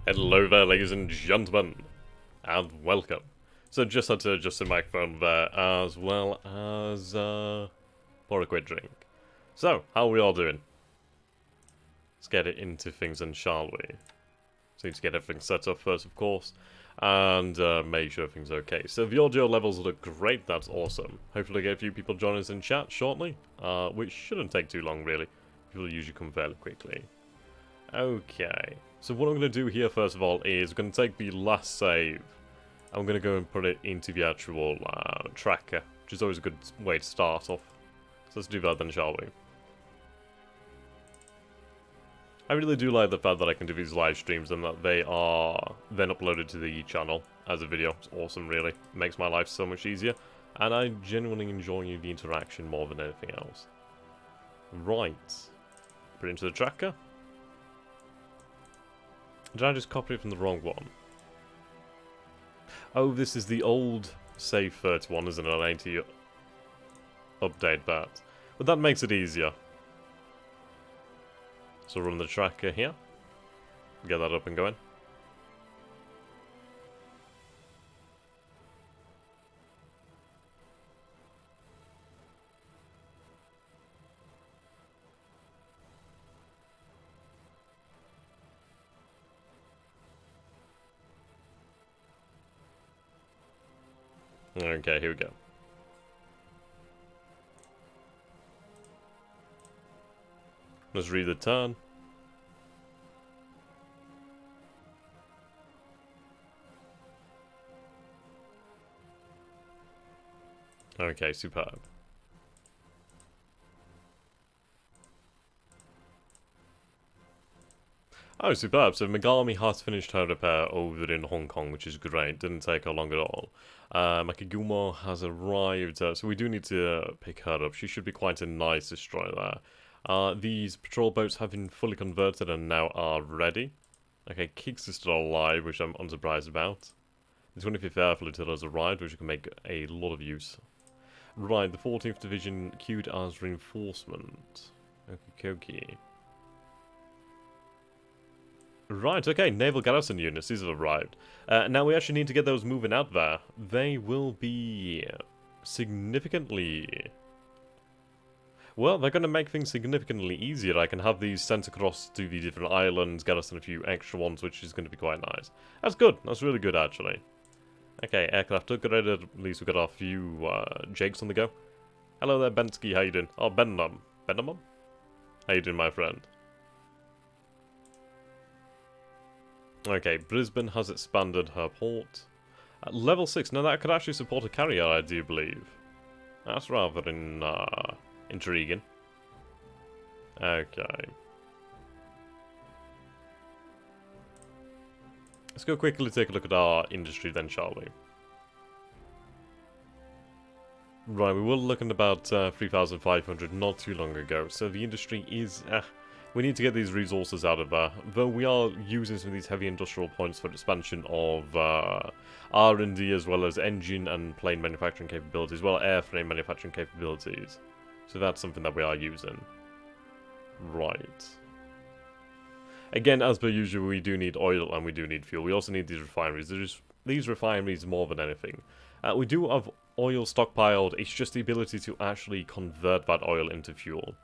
Hello there, ladies and gentlemen, and welcome. So just had to adjust the microphone there, as well as pour a quick drink. So, how are we all doing? Let's get it into things then, shall we? So need to get everything set up first, of course, and make sure everything's okay. So the audio levels look great, that's awesome. Hopefully get a few people join us in chat shortly, which shouldn't take too long, really. People usually come fairly quickly. Okay, so what I'm going to do here first of all is I'm going to take the last save. I'm going to go and put it into the actual tracker, which is always a good way to start off. So let's do that then, shall we? I really do like the fact that I can do these live streams and that they are then uploaded to the channel as a video. It's awesome, really. It makes my life so much easier. And I genuinely enjoy the interaction more than anything else. Right. Put it into the tracker. Did I just copy it from the wrong one? Oh, this is the old save 31, isn't it? I need to update that. But that makes it easier. So run the tracker here. Get that up and going. Okay, here we go. Let's read the turn. Okay, superb. Oh, superb. So Megami has finished her repair over in Hong Kong, which is great. Didn't take her long at all. Makigumo has arrived, so we do need to pick her up. She should be quite a nice destroyer there. These patrol boats have been fully converted and now are ready. Okay, Kix is still alive, which I'm unsurprised about. The 25th Air Flotilla has arrived, which can make a lot of use. Right, the 14th Division queued as reinforcement. Okie. Right, okay, Naval Garrison units, these have arrived. Now we actually need to get those moving out there. They will be significantly... Well, they're going to make things significantly easier. I can have these sent across to the different islands, get us in a few extra ones, which is going to be quite nice. That's good, that's really good actually. Okay, aircraft upgraded, at least we've got our few Jakes on the go. Hello there, Bensky, how you doing? Oh, Benham. Benham? How you doing, my friend? Okay, Brisbane has expanded her port. At level 6, now that could actually support a carrier, I do believe. That's rather intriguing. Okay. Let's go quickly take a look at our industry then, shall we? Right, we were looking at about 3,500 not too long ago, so the industry is... we need to get these resources out of there, though we are using some of these heavy industrial points for expansion of R&D as well as engine and plane manufacturing capabilities, well, airframe manufacturing capabilities. So that's something that we are using. Right. Again, as per usual, we do need oil and we do need fuel. We also need these refineries. There's these refineries more than anything. We do have oil stockpiled, it's just the ability to actually convert that oil into fuel.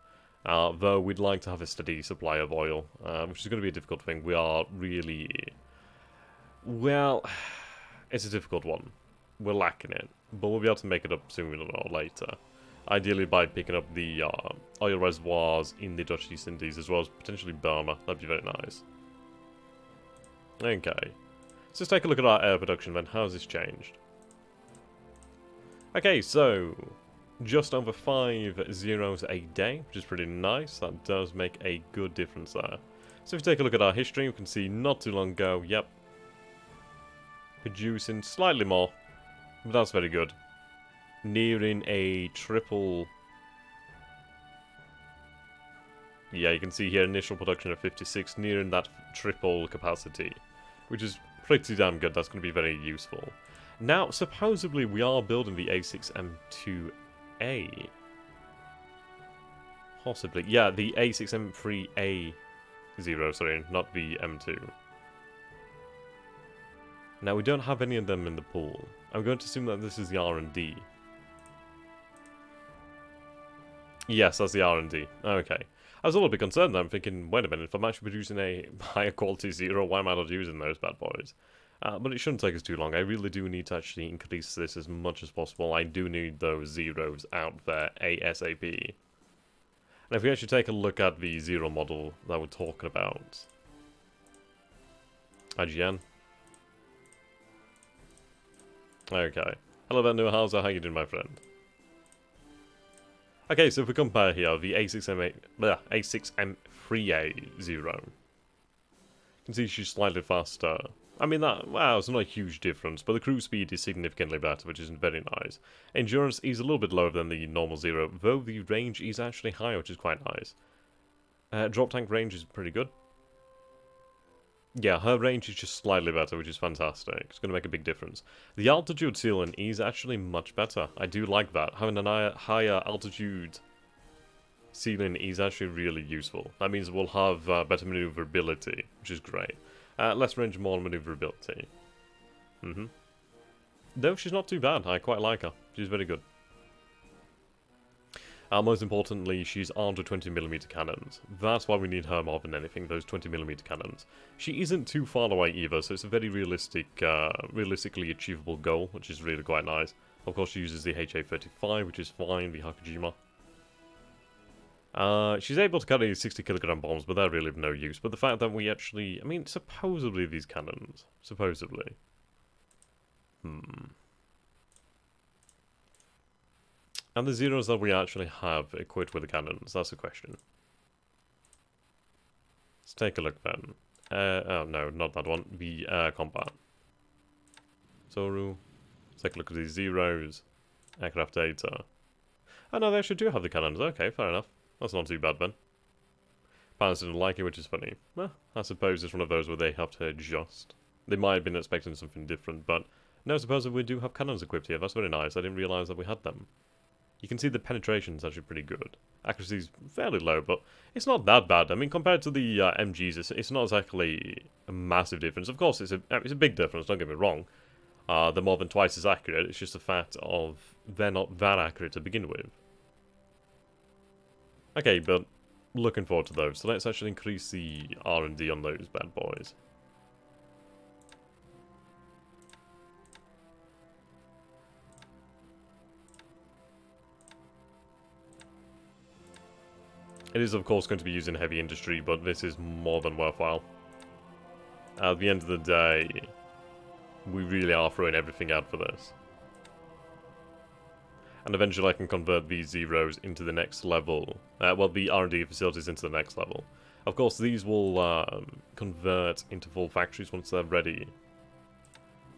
Though we'd like to have a steady supply of oil, which is going to be a difficult thing. We are really... Well, it's a difficult one. We're lacking it, but we'll be able to make it up sooner or later. Ideally by picking up the oil reservoirs in the Dutch East Indies, as well as potentially Burma. That'd be very nice. Okay. So let's take a look at our air production then. How has this changed? Okay, so... just over 5 zeros a day, which is pretty nice. That does make a good difference there. So if you take a look at our history, we can see not too long ago, yep, producing slightly more, but that's very good. Nearing a triple... Yeah, you can see here initial production of 56, nearing that triple capacity, which is pretty damn good. That's going to be very useful. Now, supposedly we are building the A6M2A. Possibly. Yeah, the A6M3A0, sorry, not the M2. Now, we don't have any of them in the pool. I'm going to assume that this is the R&D. Yes, that's the R&D. Okay. I was a little bit concerned there. I'm thinking, wait a minute, if I'm actually producing a higher quality Zero, why am I not using those bad boys? But it shouldn't take us too long. I really do need to actually increase this as much as possible. I do need those Zeros out there ASAP. And if we actually take a look at the Zero model that we're talking about. IGN. Okay. Hello there, New Hauser. How you doing, my friend? Okay, so if we compare here, the A6M3A0. You can see she's slightly faster. I mean, wow, it's not a huge difference, but the cruise speed is significantly better, which is very nice. Endurance is a little bit lower than the normal Zero, though the range is actually higher, which is quite nice. Drop tank range is pretty good. Yeah, her range is just slightly better, which is fantastic. It's going to make a big difference. The altitude ceiling is actually much better. I do like that. Having a higher altitude ceiling is actually really useful. That means we'll have better maneuverability, which is great. Less range, more maneuverability. Though she's not too bad. I quite like her. She's very good. Most importantly, she's armed with 20mm cannons. That's why we need her more than anything, those 20mm cannons. She isn't too far away either, so it's a very realistically achievable goal, which is really quite nice. Of course, she uses the HA-35, which is fine, the Hakujima. She's able to carry 60kg bombs, but they're really of no use. But the fact that we actually... I mean, supposedly these cannons. Supposedly. And the Zeros that we actually have equipped with the cannons, that's the question. Let's take a look then. Oh no, not that one. The combat. Soru. Let's take a look at these Zeros. Aircraft data. Oh no, they actually do have the cannons. Okay, fair enough. That's not too bad then. Pilots didn't like it, which is funny. Well, I suppose it's one of those where they have to adjust. They might have been expecting something different, but no, I suppose we do have cannons equipped here. That's very nice. I didn't realise that we had them. You can see the penetration is actually pretty good. Accuracy is fairly low, but it's not that bad. I mean, compared to the MGs, it's not exactly a massive difference. Of course, it's a big difference, don't get me wrong. They're more than twice as accurate. It's just the fact of they're not that accurate to begin with. Okay, but looking forward to those. So let's actually increase the R&D on those bad boys. It is, of course, going to be used in heavy industry, but this is more than worthwhile. At the end of the day, we really are throwing everything out for this. And eventually I can convert these Zeros into the next level. Well, the R&D facilities into the next level. Of course, these will convert into full factories once they're ready.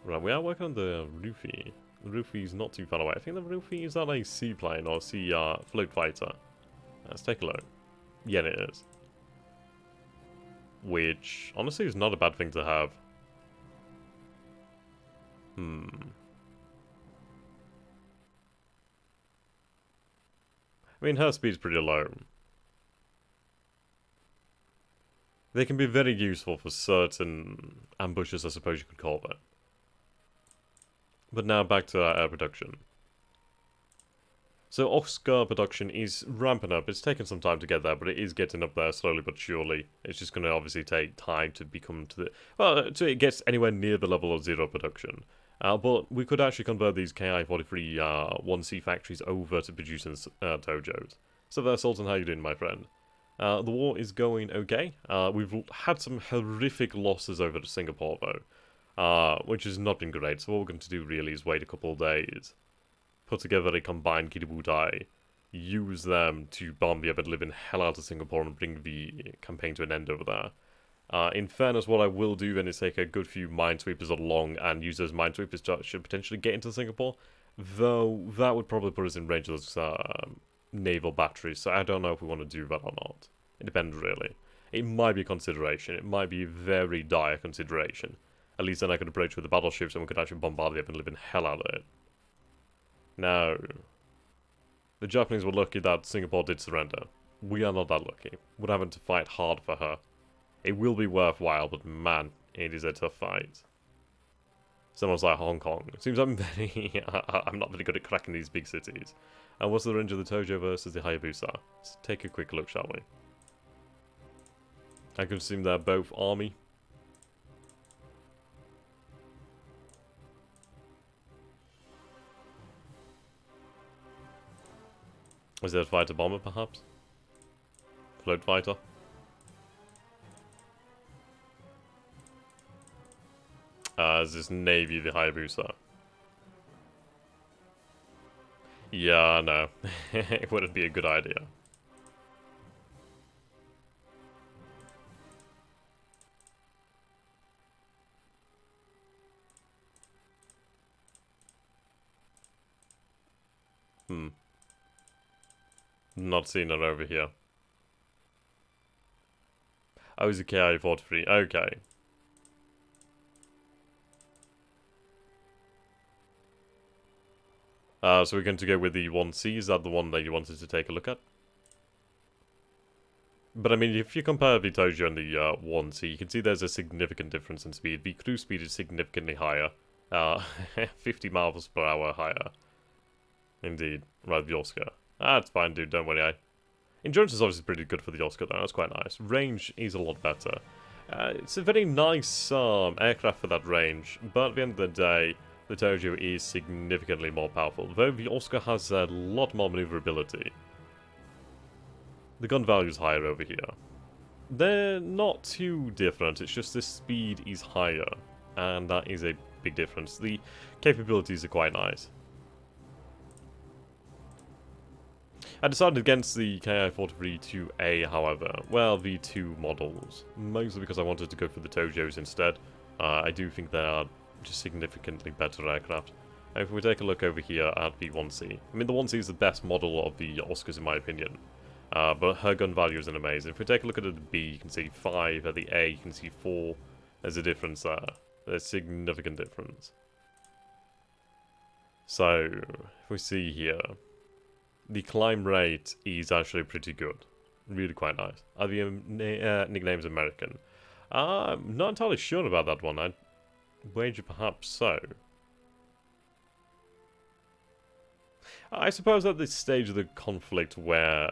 Right, we are working on the Rufi. The Rufi is not too far away. I think the Rufi is that a seaplane or sea float fighter. Let's take a look. Yeah, it is. Which, honestly, is not a bad thing to have. I mean, her speed's pretty low. They can be very useful for certain ambushes, I suppose you could call it. But now back to air production. So Oscar production is ramping up. It's taken some time to get there, but it is getting up there slowly but surely. It's just going to obviously take time to become to the... Well, until it gets anywhere near the level of Zero production. But we could actually convert these KI-43 1C factories over to producing Tojos. So there, Sultan, how you doing, my friend? The war is going okay. We've had some horrific losses over to Singapore, though. Which has not been great. So what we're going to do really is wait a couple of days. Put together a combined Kiributai, use them to bomb the ever-living hell out of Singapore and bring the campaign to an end over there. In fairness, what I will do then is take a good few minesweepers along and use those minesweepers to potentially get into Singapore, though that would probably put us in range of those naval batteries, so I don't know if we want to do that or not. It depends, really. It might be a consideration. It might be a very dire consideration. At least then I could approach with the battleships and we could actually bombard the ever-living hell out of it. Now, the Japanese were lucky that Singapore did surrender. We are not that lucky. We're having to fight hard for her. It will be worthwhile, but man, it is a tough fight. Someone's like Hong Kong. It seems I'm I'm not very good at cracking these big cities. And what's the range of the Tojo versus the Hayabusa? Let's take a quick look, shall we? I can assume they're both army. Is it a fighter bomber, perhaps? Float fighter? Is this Navy the Hayabusa? Yeah, no. It wouldn't be a good idea. Not seeing it over here. Oh, it's a KI-43. Okay. So we're going to go with the 1C. Is that the one that you wanted to take a look at? But I mean, if you compare the Tojo and the 1C, you can see there's a significant difference in speed. The cruise speed is significantly higher. 50 miles per hour higher. Indeed. Right, the Oscar. That's fine, dude. Don't worry. Endurance is obviously pretty good for the Oscar, though. That's quite nice. Range is a lot better. It's a very nice aircraft for that range, but at the end of the day, the Tojo is significantly more powerful, though the Oscar has a lot more maneuverability. The gun value is higher over here. They're not too different, it's just the speed is higher, and that is a big difference. The capabilities are quite nice. I decided against the KI-43-2A, however. Well, the two models. Mostly because I wanted to go for the Tojos instead. I do think they are just significantly better aircraft. And if we take a look over here at the 1C. I mean, the 1C is the best model of the Oscars in my opinion. But her gun value isn't amazing. If we take a look at the B, you can see 5. At the A, you can see 4. There's a difference there. There's a significant difference. So, if we see here, the climb rate is actually pretty good. Really quite nice. Are the nicknames American? I'm not entirely sure about that one. I'd wager perhaps so. I suppose at this stage of the conflict where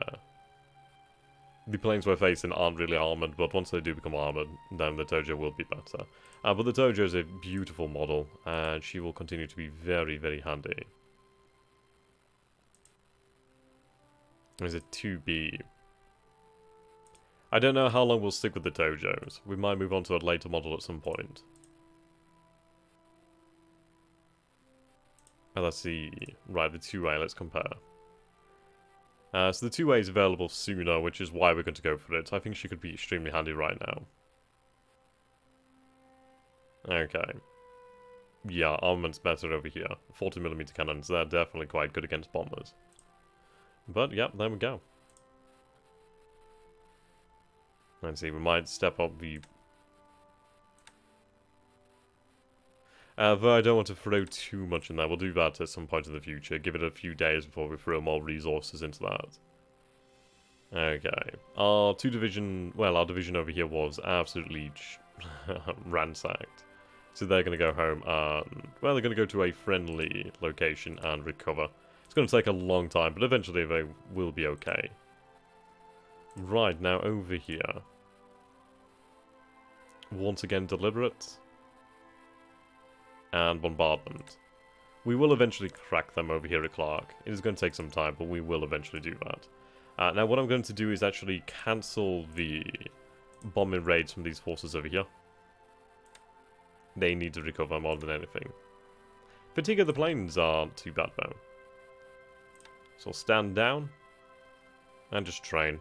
the planes we're facing aren't really armoured, but once they do become armoured, then the Tojo will be better. But the Tojo is a beautiful model, and she will continue to be very, very handy. Is it 2B? I don't know how long we'll stick with the Tojos. We might move on to a later model at some point. Let's see. Right, the 2A, let's compare. So the 2A is available sooner, which is why we're going to go for it. I think she could be extremely handy right now. Okay. Yeah, armament's better over here. 40mm cannons, they're definitely quite good against bombers. But, yep, there we go. Let's see, we might step up the... though I don't want to throw too much in there. We'll do that at some point in the future. Give it a few days before we throw more resources into that. Okay. Our division over here was absolutely ransacked. So they're going to go home and... Well, they're going to go to a friendly location and recover. It's going to take a long time, but eventually they will be okay. Right, now over here. Once again, deliberate. And bombardment. We will eventually crack them over here at Clark. It is going to take some time, but we will eventually do that. Now what I'm going to do is actually cancel the bombing raids from these forces over here. They need to recover more than anything. Fatigue of the planes aren't too bad though. So I'll stand down and just train.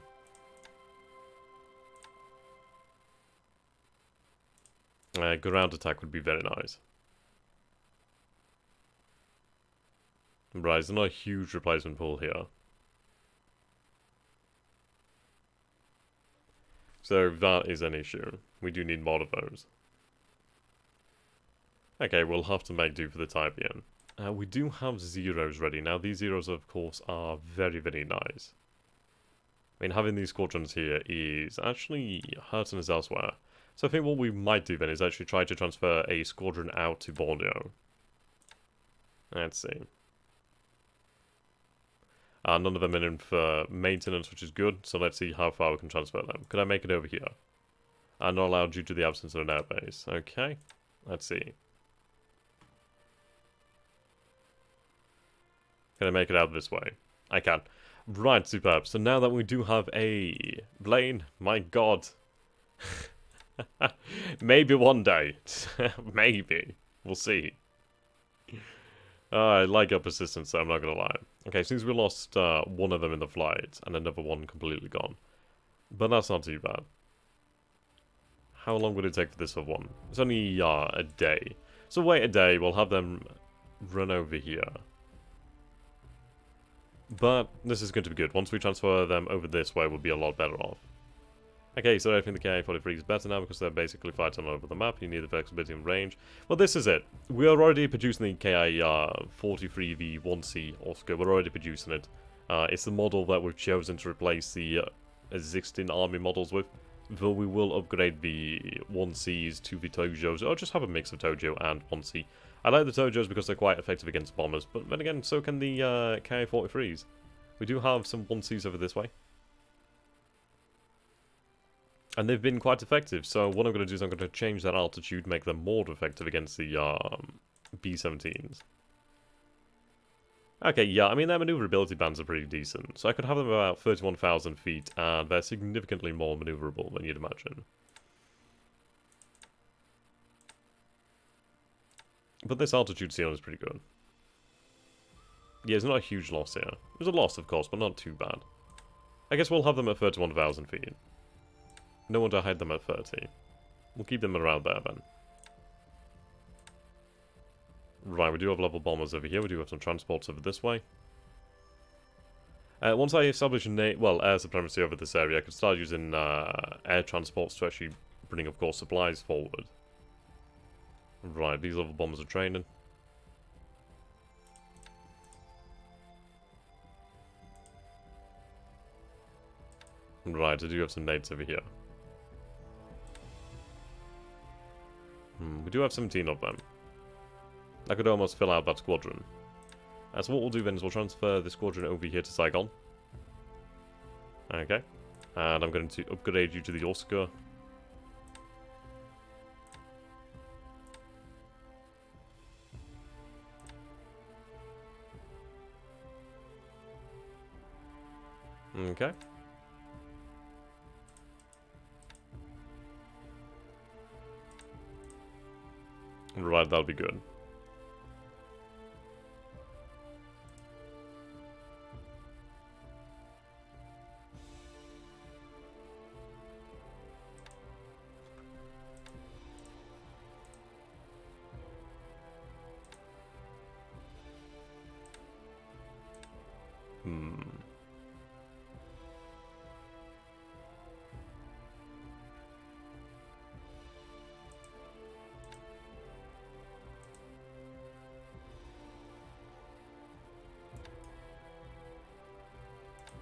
Ground attack would be very nice. Right, there's not a huge replacement pool here. So that is an issue. We do need more of those. Okay, we'll have to make do for the time being. We do have zeros ready. Now, these zeros, of course, are very, very nice. I mean, having these squadrons here is actually hurting us elsewhere. So I think what we might do then is actually try to transfer a squadron out to Borneo. Let's see. None of them are in for maintenance, which is good, so let's see how far we can transfer them. Could I make it over here? Not allowed due to the absence of an airbase. Okay, let's see. Can I make it out this way? I can. Right, superb. So now that we do have a plane, my god. Maybe one day. Maybe. We'll see. I like your persistence, so I'm not gonna lie. Okay, since we lost one of them in the flight, and another one completely gone. But that's not too bad. How long would it take for this for one? It's only a day. So wait a day, we'll have them run over here. But this is going to be good. Once we transfer them over this way, we'll be a lot better off. Okay, so I think the Ka-43 is better now because they're basically fighting all over the map. You need the flexibility and range. Well, this is it. We are already producing the Ki-43V1C Oscar. We're already producing it. It's the model that we've chosen to replace the existing army models with. Though we will upgrade the 1Cs to the Tojos, or just have a mix of Tojo and 1C. I like the Tojos because they're quite effective against bombers, but then again, so can the Ki-43s. We do have some 1Cs over this way. And they've been quite effective, so what I'm going to do is I'm going to change that altitude, make them more effective against the B-17s. Okay, yeah, I mean, their maneuverability bands are pretty decent, so I could have them about 31,000 feet, and they're significantly more maneuverable than you'd imagine. But this altitude ceiling is pretty good. Yeah, it's not a huge loss here. It was a loss, of course, but not too bad. I guess we'll have them at 31,000 feet. No one to hide them at 30. We'll keep them around there, then. Right, we do have level bombers over here. We do have some transports over this way. Once I establish air supremacy over this area, I could start using air transports to actually bring, of course, supplies forward. Right, these level bombers are training. Right, I do have some nades over here. We do have 17 of them. I could almost fill out that squadron. So what we'll do then is we'll transfer the squadron over here to Saigon. Okay. And I'm going to upgrade you to the Oscar. Okay. Right, that'll be good.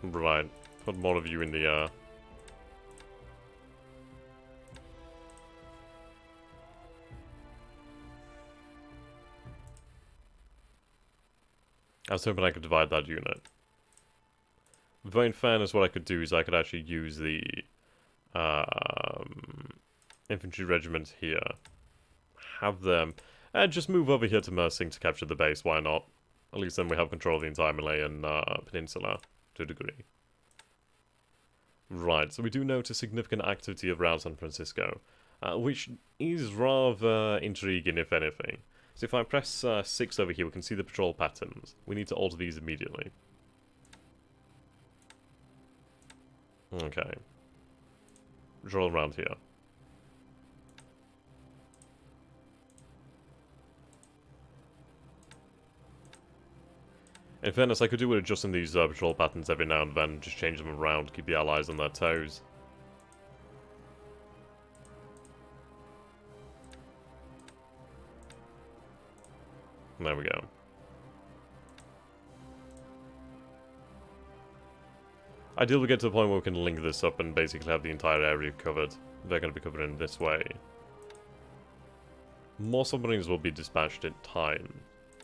Right, put more of you in the I was hoping I could divide that unit. Though in fairness, what I could do is I could actually use the infantry regiment here. Have them just move over here to Mersing to capture the base, why not? At least then we have control of the entire Malayan peninsula, to a degree. Right, so we do notice significant activity around San Francisco, which is rather intriguing, if anything. So if I press 6 over here, we can see the patrol patterns. We need to alter these immediately. Okay. Patrol around here. In fairness, I could do with adjusting these patrol patterns every now and then, just change them around, keep the allies on their toes. There we go. Ideally, we get to the point where we can link this up and basically have the entire area covered. they're going to be covering this way. More submarines will be dispatched in time.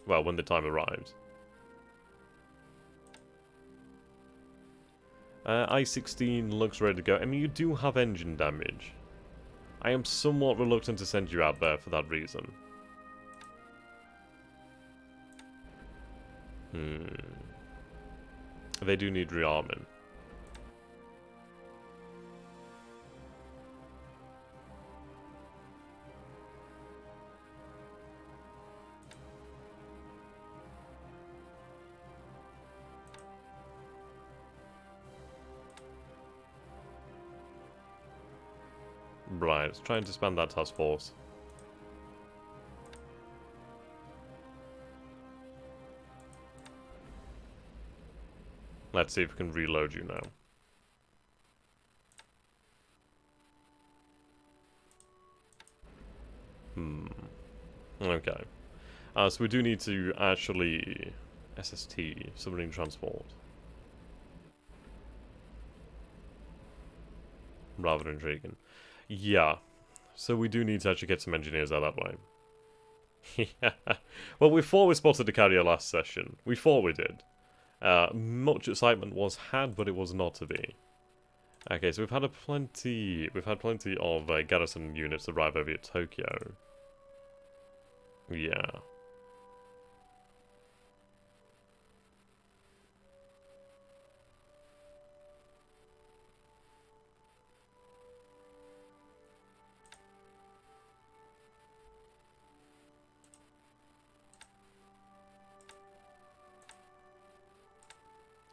Well, when the time arrives. I-16 looks ready to go. I mean, you do have engine damage. I am somewhat reluctant to send you out there for that reason. They do need rearming. Right, let's try and disband that task force. Let's see if we can reload you now. Okay. So we do need to actually... SST, submarine transport. Rather intriguing. Yeah. So we do need to actually get some engineers out that way. Yeah. Well, we thought we spotted the carrier last session. We thought we did. Much excitement was had, but it was not to be. Okay, so we've had plenty of garrison units arrive over at Tokyo. Yeah.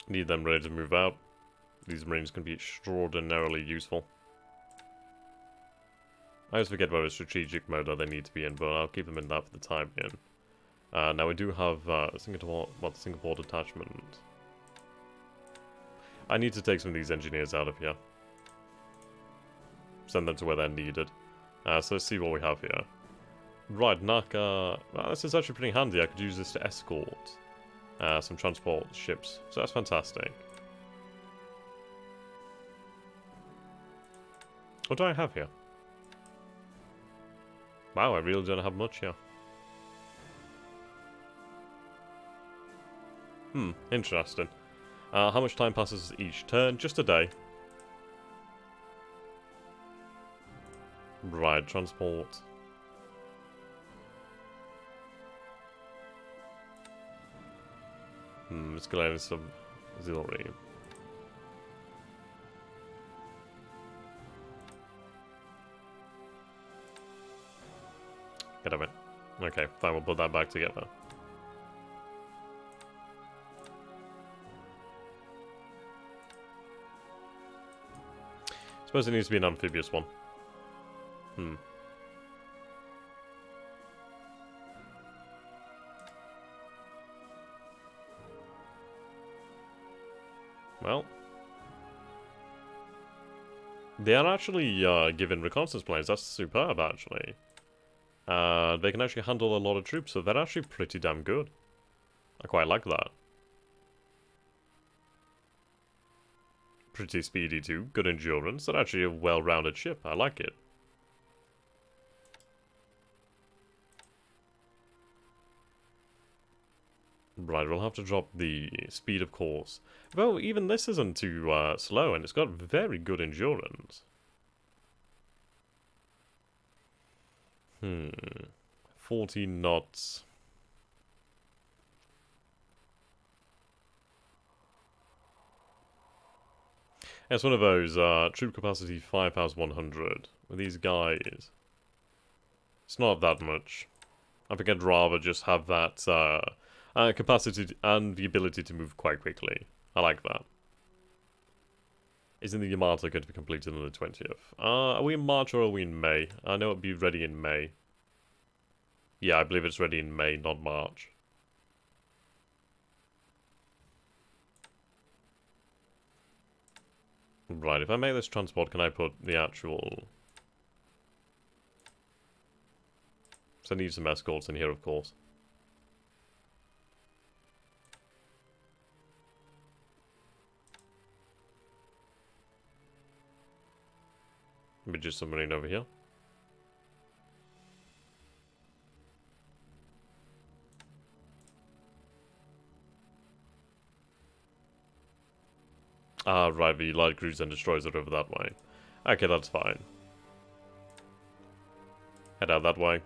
Need them ready to move out. These marines can be extraordinarily useful. I always forget what strategic mode they need to be in, but I'll keep them in that for the time being. Now we do have Singapore detachment. I need to take some of these engineers out of here. Send them to where they're needed. So let's see what we have here. Right, Naka. Well, this is actually pretty handy. I could use this to escort some transport ships. So that's fantastic. What do I have here? Wow, I really don't have much here. Interesting. How much time passes each turn? Just a day. Right, transport. Let's go into some auxiliary. Get of it. Okay, fine, we'll put that back together. Suppose it needs to be an amphibious one. Well. They are actually given reconnaissance planes. That's superb, actually. They can actually handle a lot of troops, so they're actually pretty damn good. I quite like that. Pretty speedy too, good endurance, they're actually a well-rounded ship, I like it. Right, we'll have to drop the speed, of course. Though, even this isn't too slow, and it's got very good endurance. 14 knots. It's one of those, troop capacity 5,100. With these guys, it's not that much. I think I'd rather just have that capacity and the ability to move quite quickly. I like that. Isn't the Yamato going to be completed on the 20th? Are we in March or are we in May? I know it'll be ready in May. Yeah, I believe it's ready in May, not March. Right, if I make this transport, can I put the actual... So I need some escorts in here, of course. We strategy submarine over here. Ah, right, the light cruiser and destroys it over that way. Okay, that's fine. Head out that way.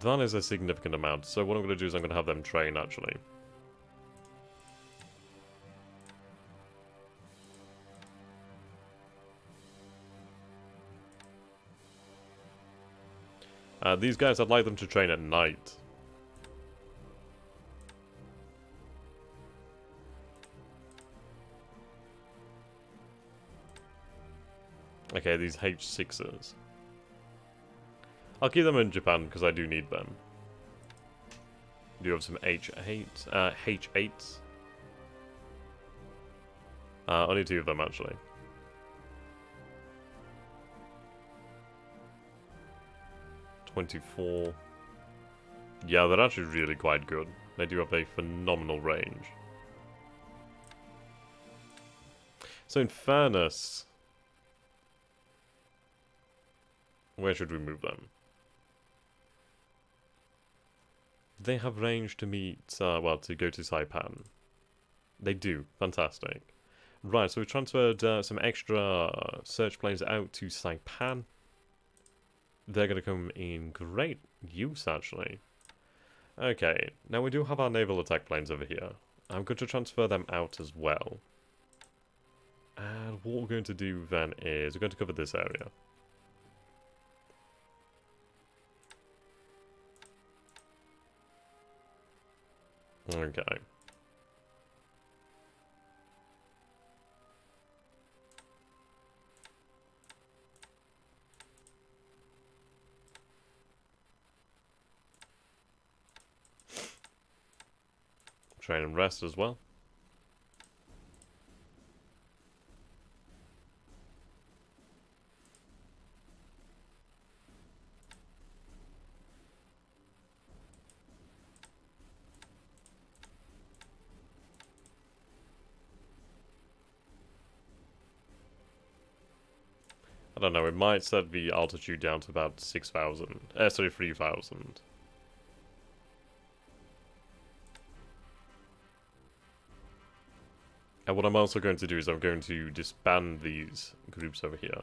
That is a significant amount, so what I'm going to do is I'm going to have them train, actually. These guys, I'd like them to train at night. Okay, these H6s. I'll keep them in Japan, because I do need them. Do you have some H8s? H8s? Only 2 of them, actually. $24. Yeah, they're actually really quite good. They do have a phenomenal range. So in fairness, where should we move them? They have range to meet, well, to go to Saipan. They do. Fantastic. Right, so we transferred some extra search planes out to Saipan. They're going to come in great use, actually. Okay, now we do have our naval attack planes over here. I'm going to transfer them out as well. And what we're going to do then is we're going to cover this area. Okay. Train and rest as well. I don't know, it might set the altitude down to about 6,000. Sorry, 3,000. And what I'm also going to do is I'm going to disband these groups over here.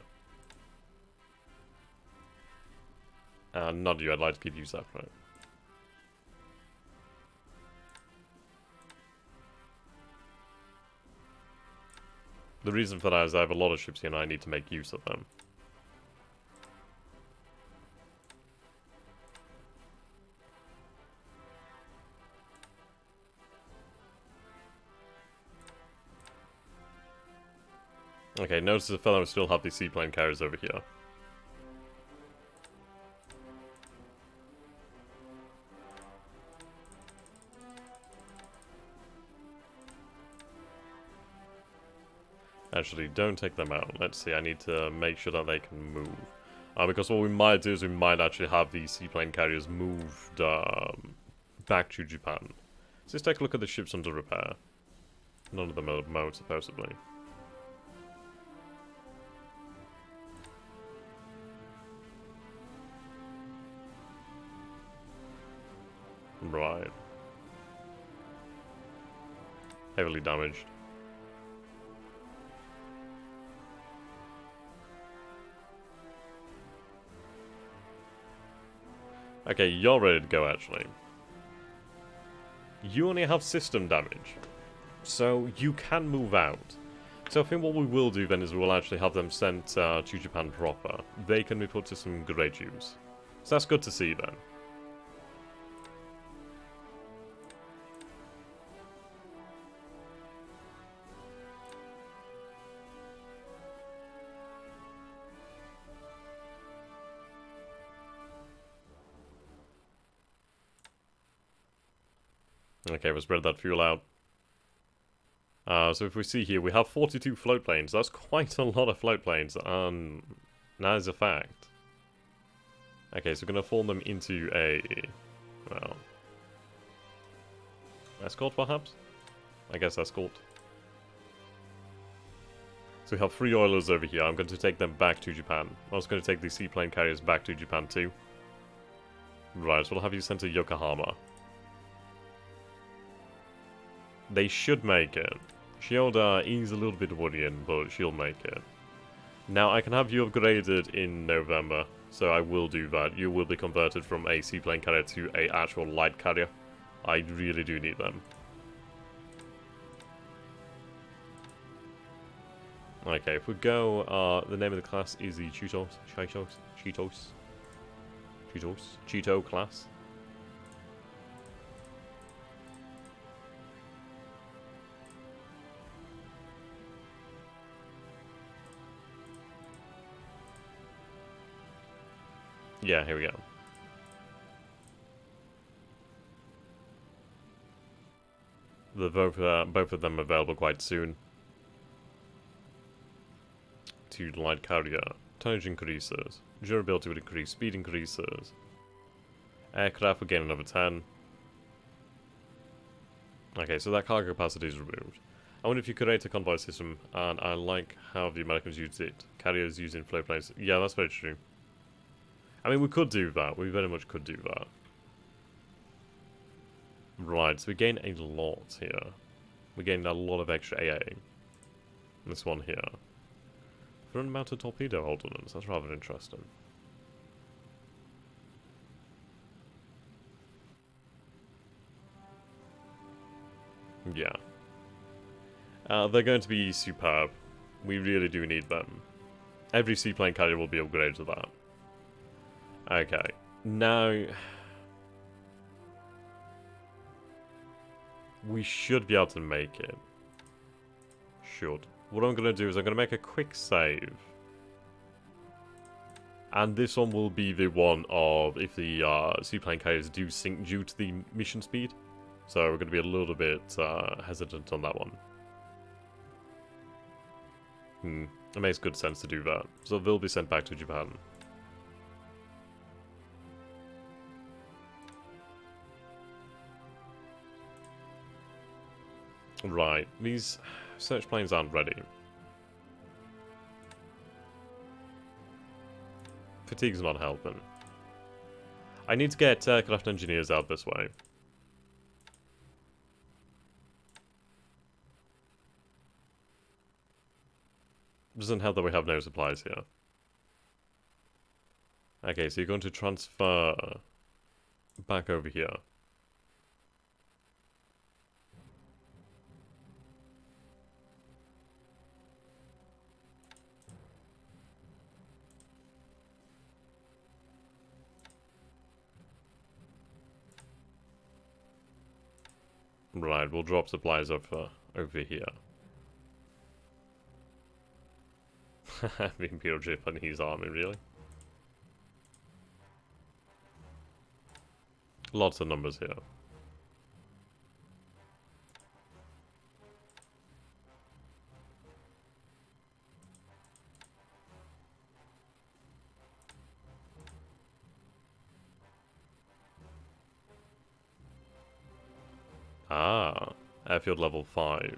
Not you, I'd like to keep you separate. The reason for that is I have a lot of ships here and I need to make use of them. Okay, notice the fellow still have the seaplane carriers over here. Actually, don't take them out. Let's see, I need to make sure that they can move. Because what we might do is we might actually have the seaplane carriers moved back to Japan. So let's take a look at the ships under repair. None of them are mowed, supposedly. Right. Heavily damaged. Okay, you're ready to go, actually. You only have system damage, so you can move out. So I think what we will do then is we will actually have them sent to Japan proper. They can be put to some great use. So that's good to see then. Okay, we'll spread that fuel out. So if we see here, we have 42 float planes. That's quite a lot of float planes. That is a fact. Okay, so we're going to form them into a... well... escort, perhaps? I guess escort. So we have 3 oilers over here. I'm going to take them back to Japan. I was going to take the seaplane carriers back to Japan too. Right, so we'll have you sent to Yokohama. They should make it. Shielda is a little bit worrying, but she'll make it. Now, I can have you upgraded in November, so I will do that. You will be converted from a seaplane carrier to a actual light carrier. I really do need them. Okay, if we go, the name of the class is the Cheeto class. Yeah, here we go. Both of them available quite soon. To light carrier. Tonnage increases. Durability would increase. Speed increases. Aircraft would gain another 10. Okay, so that cargo capacity is removed. I wonder if you could create a convoy system, and I like how the Americans used it. Carriers using float planes. Yeah, that's very true. I mean, we could do that. We very much could do that. Right, so we gain a lot here. We gained a lot of extra AA. This one here. Front mounted torpedo ordnance. That's rather interesting. Yeah. They're going to be superb. We really do need them. Every seaplane carrier will be upgraded to that. Okay. Now... we should be able to make it. Should. What I'm going to do is I'm going to make a quick save. And this one will be the one of if the seaplane carriers do sink due to the mission speed. So we're going to be a little bit hesitant on that one. It makes good sense to do that. So they'll be sent back to Japan. Right, these search planes aren't ready. Fatigue's not helping. I need to get aircraft engineers out this way. Doesn't help that we have no supplies here. Okay, so you're going to transfer back over here. Right, we'll drop supplies over here. The Imperial Japanese army, really? Lots of numbers here. Ah, airfield level 5.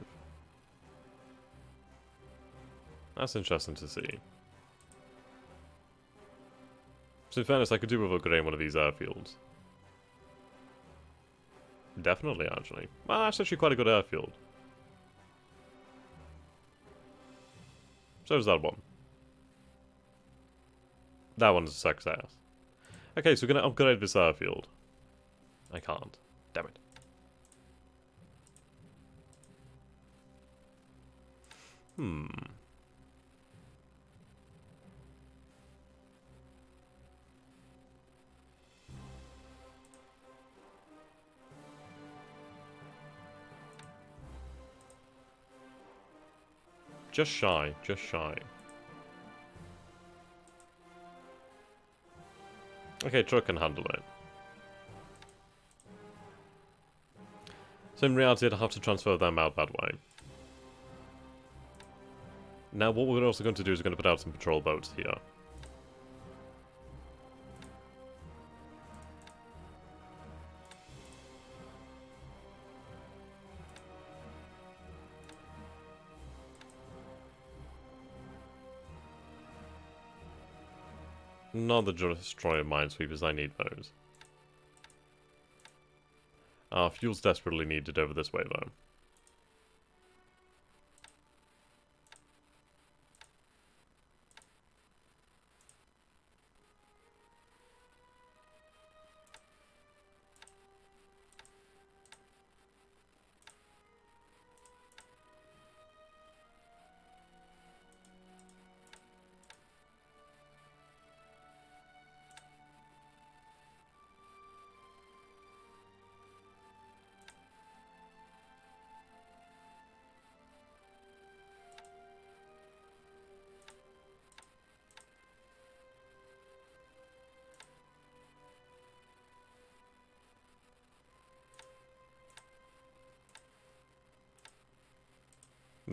That's interesting to see. So in fairness, I could do with upgrading one of these airfields. Definitely, actually. Well, that's actually quite a good airfield. So is that one. That one's a success. Okay, so we're going to upgrade this airfield. I can't. Damn it. Just shy, just shy. Okay, truck can handle it. So in reality, I'd have to transfer them out that way. Now, what we're also going to do is we're going to put out some patrol boats here. Not the destroyer minesweepers, I need those. Fuel's desperately needed over this way, though.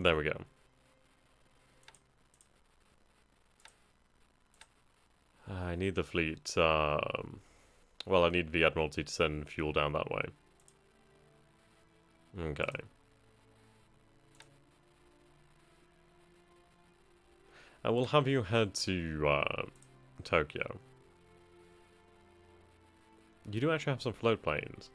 There we go. I need the fleet, well, I need the Admiralty to send fuel down that way. Okay. I will have you head to, Tokyo. You do actually have some float planes.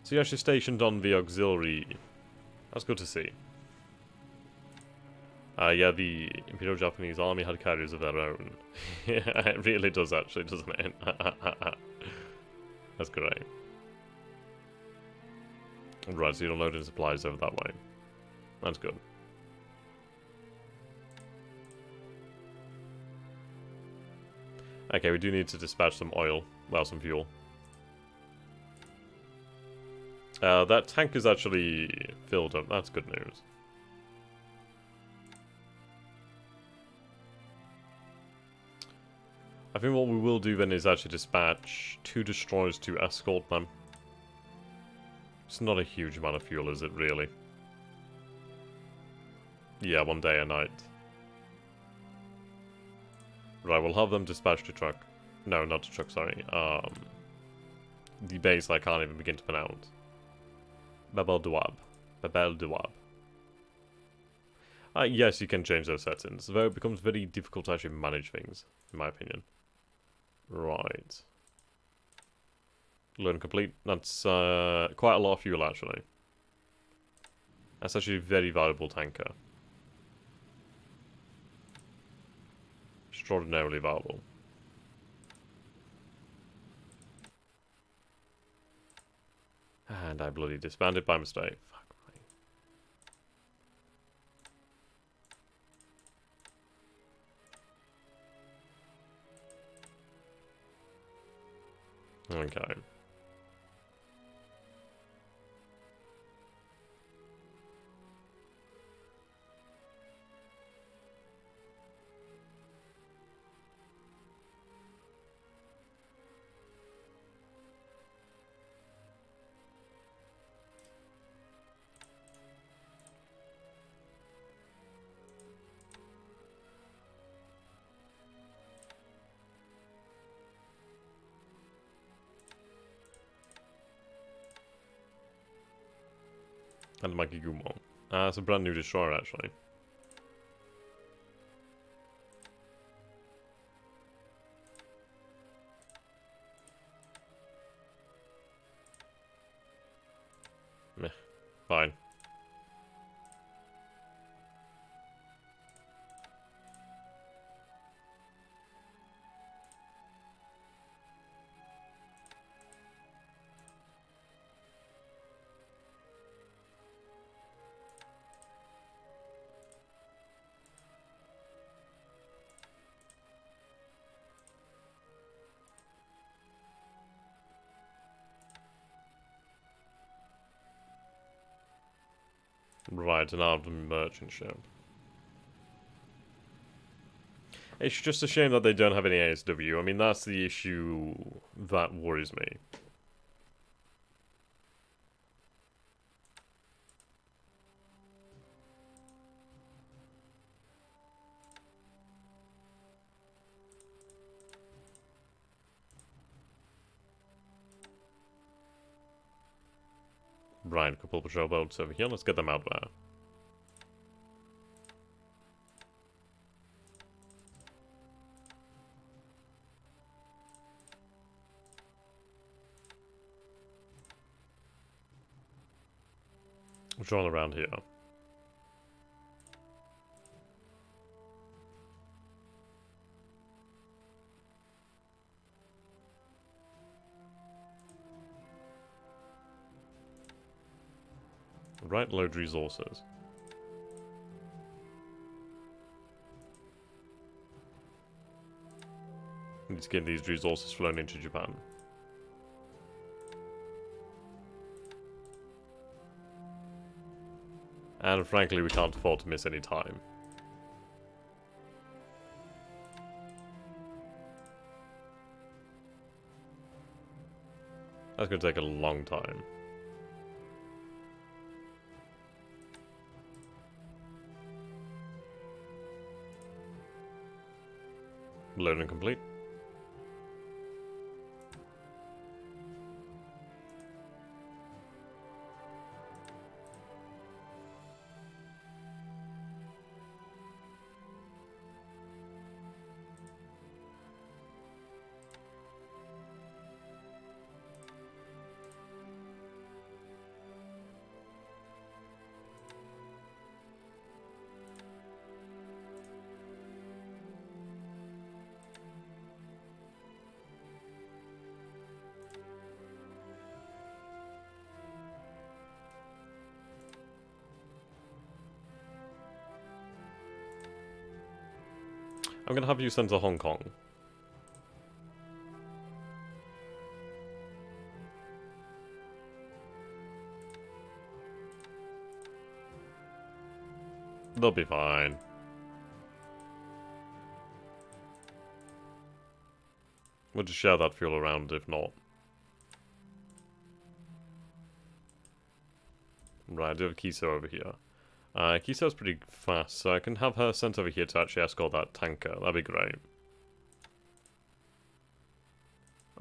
So you're actually stationed on the auxiliary. That's good to see. Yeah, the Imperial Japanese Army had carriers of their own. Yeah, it really does actually, doesn't it? That's great. Right, so you're loading supplies over that way. That's good. Okay, we do need to dispatch some oil. Well, some fuel. That tank is actually filled up. That's good news. I think what we will do then is actually dispatch 2 destroyers to escort them. It's not a huge amount of fuel, is it, really? Yeah, 1 day and night. Right, we'll have them dispatched to truck. No, not to truck, sorry. The base I can't even begin to pronounce. Babel Duab. Babel Duab. Yes, you can change those settings, though it becomes very difficult to actually manage things, in my opinion. Right. Load complete. That's quite a lot of fuel, actually. That's actually a very valuable tanker. Extraordinarily valuable. And I bloody disbanded by mistake. Fuck me. Okay. And Mikey Gumo. It's a brand new destroyer, actually. Meh. Fine. Right, an armed merchant ship. It's just a shame that they don't have any ASW. I mean, that's the issue that worries me. Right, a couple of patrol boats over here. Let's get them out there. Patrol around here. Right, load resources. Need to get these resources flown into Japan. And frankly, we can't afford to miss any time. That's going to take a long time. Loading complete. I'm going to have you sent to Hong Kong. They'll be fine. We'll just share that fuel around if not. Right, I do have Kiso over here. Kiso's pretty fast, so I can have her sent over here to actually escort that tanker. That'd be great.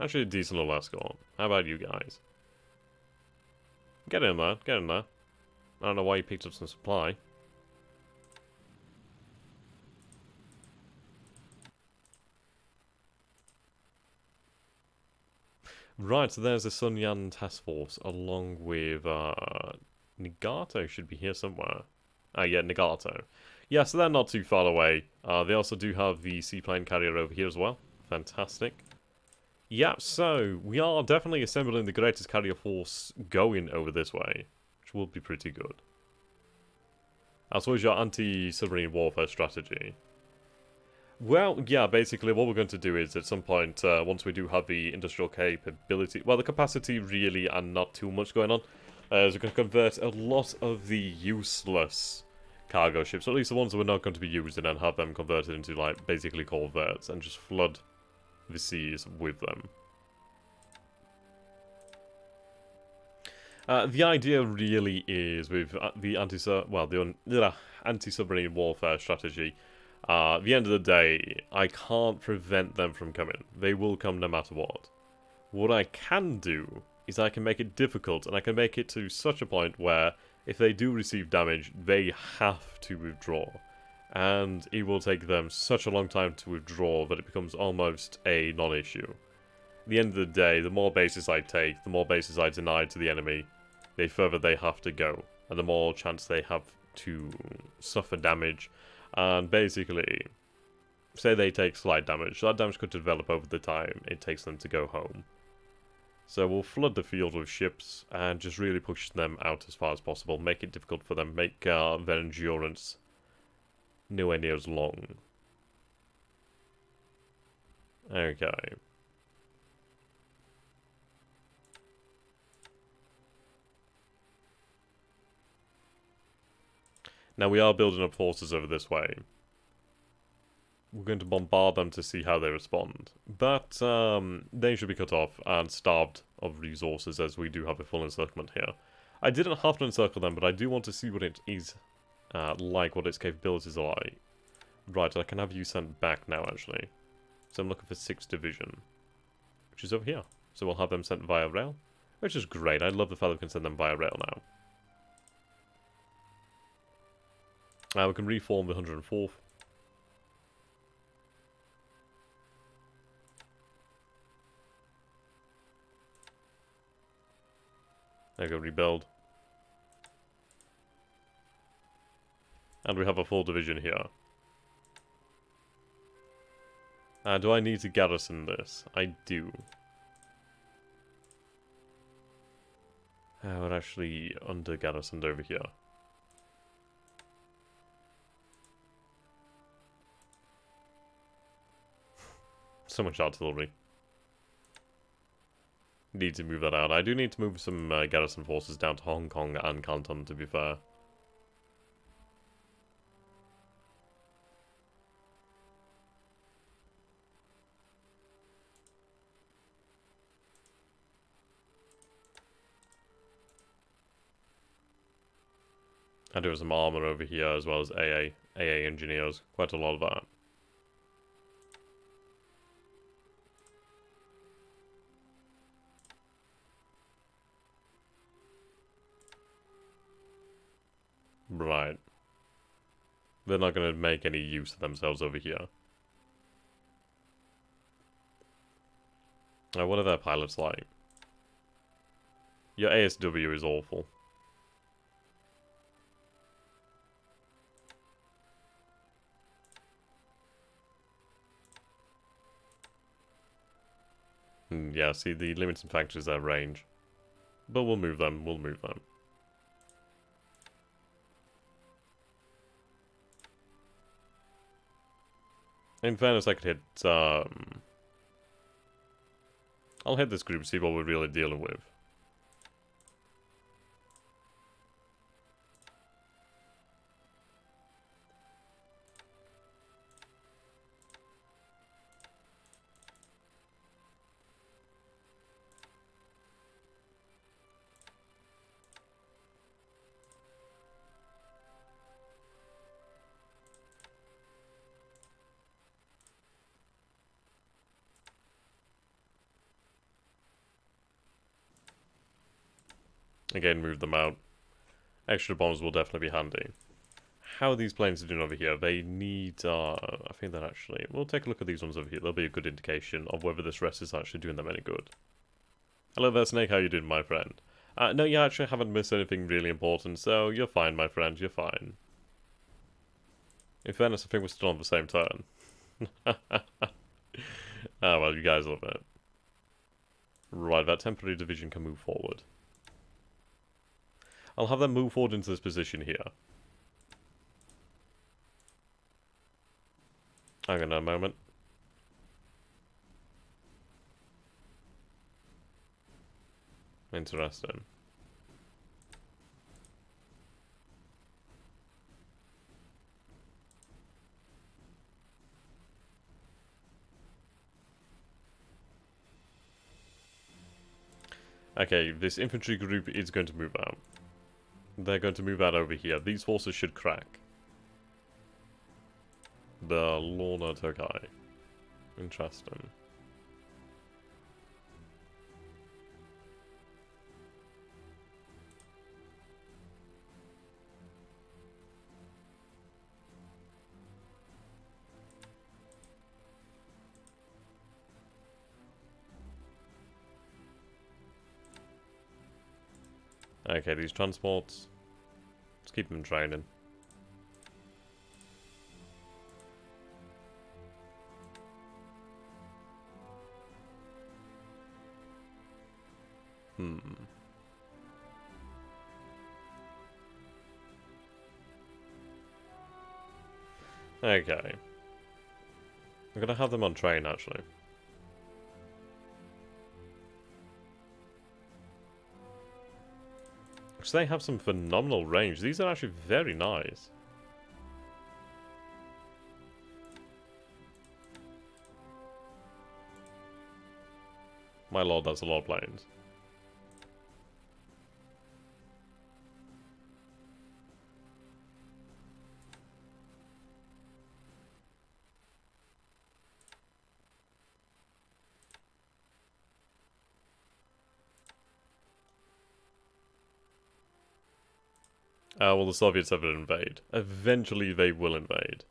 Actually, a decent little escort. How about you guys? Get in there, get in there. I don't know why you picked up some supply. Right, so there's the Sun Yan task force, along with, Nagato should be here somewhere. Yeah, Nagato. Yeah, so they're not too far away. They also do have the seaplane carrier over here as well. Fantastic. Yeah, so we are definitely assembling the greatest carrier force going over this way, which will be pretty good. As well as your anti-submarine warfare strategy. Well, yeah, basically what we're going to do is at some point, once we do have the industrial capability, well, the capacity really and not too much going on, is we're going to convert a lot of the useless cargo ships, or at least the ones that we're not going to be using, and have them converted into, like, basically corvettes, and just flood the seas with them. The idea really is with the anti-submarine warfare strategy. At the end of the day, I can't prevent them from coming. They will come no matter what. What I can do is I can make it difficult, and I can make it to such a point where if they do receive damage, they have to withdraw. And it will take them such a long time to withdraw that it becomes almost a non-issue. At the end of the day, the more bases I take, the more bases I deny to the enemy, the further they have to go, and the more chance they have to suffer damage. And basically, say they take slight damage, that damage could develop over the time it takes them to go home. So we'll flood the field with ships and just really push them out as far as possible, make it difficult for them, make their endurance nowhere near as long. Okay. Now we are building up forces over this way. We're going to bombard them to see how they respond. But they should be cut off and starved of resources, as we do have a full encirclement here. I didn't have to encircle them, but I do want to see what it is like, what its capabilities are like. Right, I can have you sent back now, actually. So I'm looking for 6th Division, which is over here. So we'll have them sent via rail. Which is great. I love the fact that we can send them via rail now. We can reform the 104th. There we go, rebuild. And we have a full division here. Do I need to garrison this? I do. We're actually under-garrisoned over here. So much artillery. Need to move that out. I do need to move some garrison forces down to Hong Kong and Canton, to be fair. I do have some armor over here, as well as AA engineers. Quite a lot of that. Right. They're not going to make any use of themselves over here. What are their pilots like? Your ASW is awful. Yeah, see, the limiting factor is their range. But we'll move them, we'll move them. In fairness, I could hit, I'll hit this group, see what we're really dealing with. Again, move them out. Extra bombs will definitely be handy. How are these planes doing over here? They need, I think that actually... We'll take a look at these ones over here. They'll be a good indication of whether this rest is actually doing them any good. Hello there, Snake. How you doing, my friend? No, you actually haven't missed anything really important, so you're fine, my friend. You're fine. In fairness, I think we're still on the same turn. Well, you guys love it. Right, that temporary division can move forward. I'll have them move forward into this position here. Hang on a moment. Interesting. Okay, this infantry group is going to move out. They're going to move out over here. These forces should crack. The Lorna Tokai. Interesting. Okay, these transports. Let's keep them training. Okay. I'm gonna have them on train, actually. Because they have some phenomenal range. These are actually very nice. My lord, that's a lot of planes. Will the Soviets ever invade? Eventually they will invade.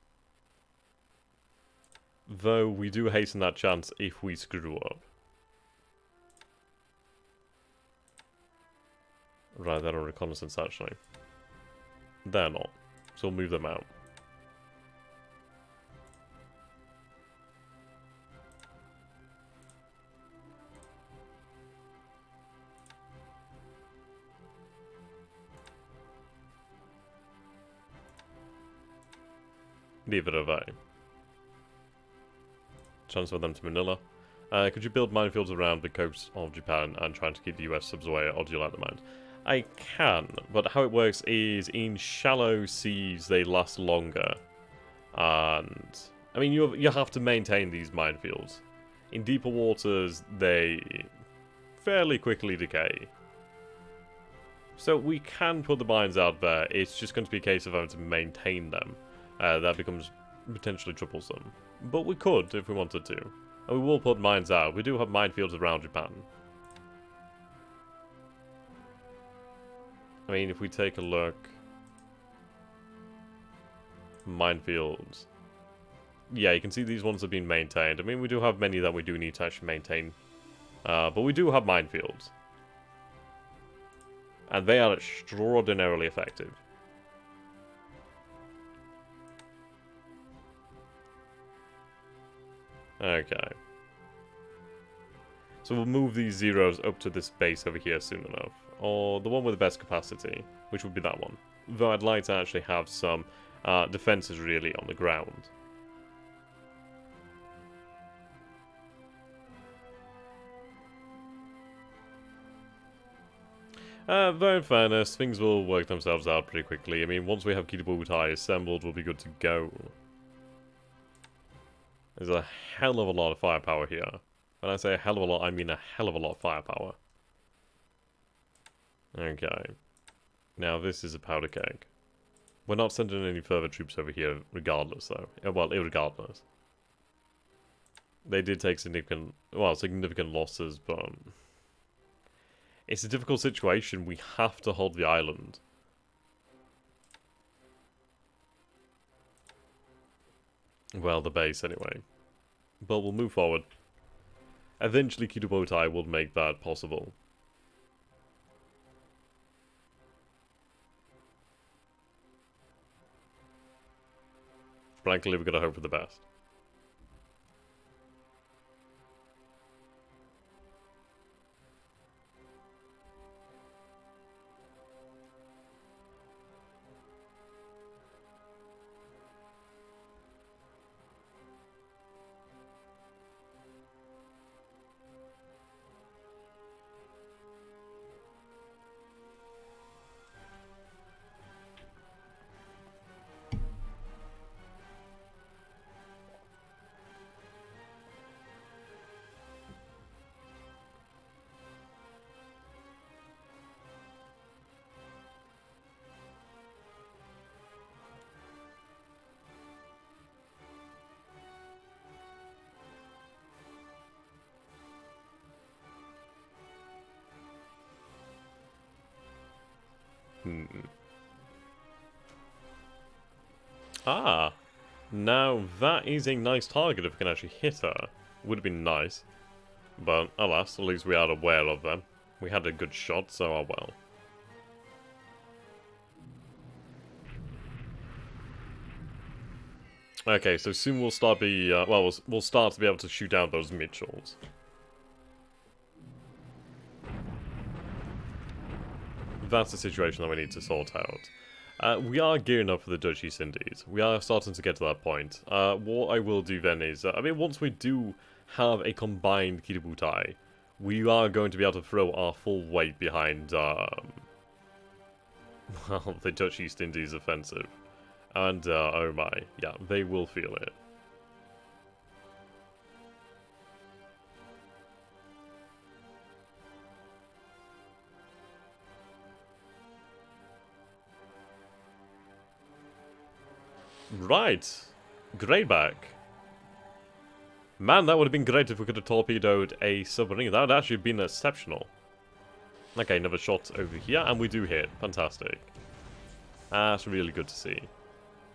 Though we do hasten that chance if we screw up. Right, they're on reconnaissance actually. They're not. So we'll move them out. Leave it away. Transfer them to Manila. Could you build minefields around the coast of Japan and trying to keep the US subs away, or do you like the mind? I can, but how it works is in shallow seas they last longer. And I mean you have to maintain these minefields. In deeper waters they fairly quickly decay. So we can put the mines out there, it's just going to be a case of having to maintain them. That becomes potentially troublesome. But we could if we wanted to. And we will put mines out. We do have minefields around Japan. I mean, if we take a look... Minefields. Yeah, you can see these ones have been maintained. I mean, we do have many that we do need to actually maintain. But we do have minefields. And they are extraordinarily effective. Okay. So we'll move these zeros up to this base over here soon enough. Or the one with the best capacity, which would be that one. Though I'd like to actually have some defenses really on the ground. Though in fairness, things will work themselves out pretty quickly. I mean, once we have Kitabutai assembled, we'll be good to go. There's a hell of a lot of firepower here. When I say a hell of a lot, I mean a hell of a lot of firepower. Okay. Now this is a powder keg. We're not sending any further troops over here regardless, though. Well, irregardless. They did take significant losses, but... It's a difficult situation. We have to hold the island. Well, the base, anyway. But we'll move forward. Eventually, Kitabutai will make that possible. Frankly, we've got to hope for the best. Ah, now that is a nice target if we can actually hit her. Would have been nice. But alas, at least we are aware of them. We had a good shot, so oh well. Okay, so soon we'll start we'll start to be able to shoot down those Mitchells. That's the situation that we need to sort out. We are gearing up for the Dutch East Indies. We are starting to get to that point. What I will do then is, I mean, once we do have a combined Kitabutai, we are going to be able to throw our full weight behind, well, the Dutch East Indies offensive. And, oh my, yeah, they will feel it. Right. Greyback. Man, that would have been great if we could have torpedoed a submarine. That would actually have been exceptional. Okay, another shot over here, and we do hit. Fantastic. That's really good to see.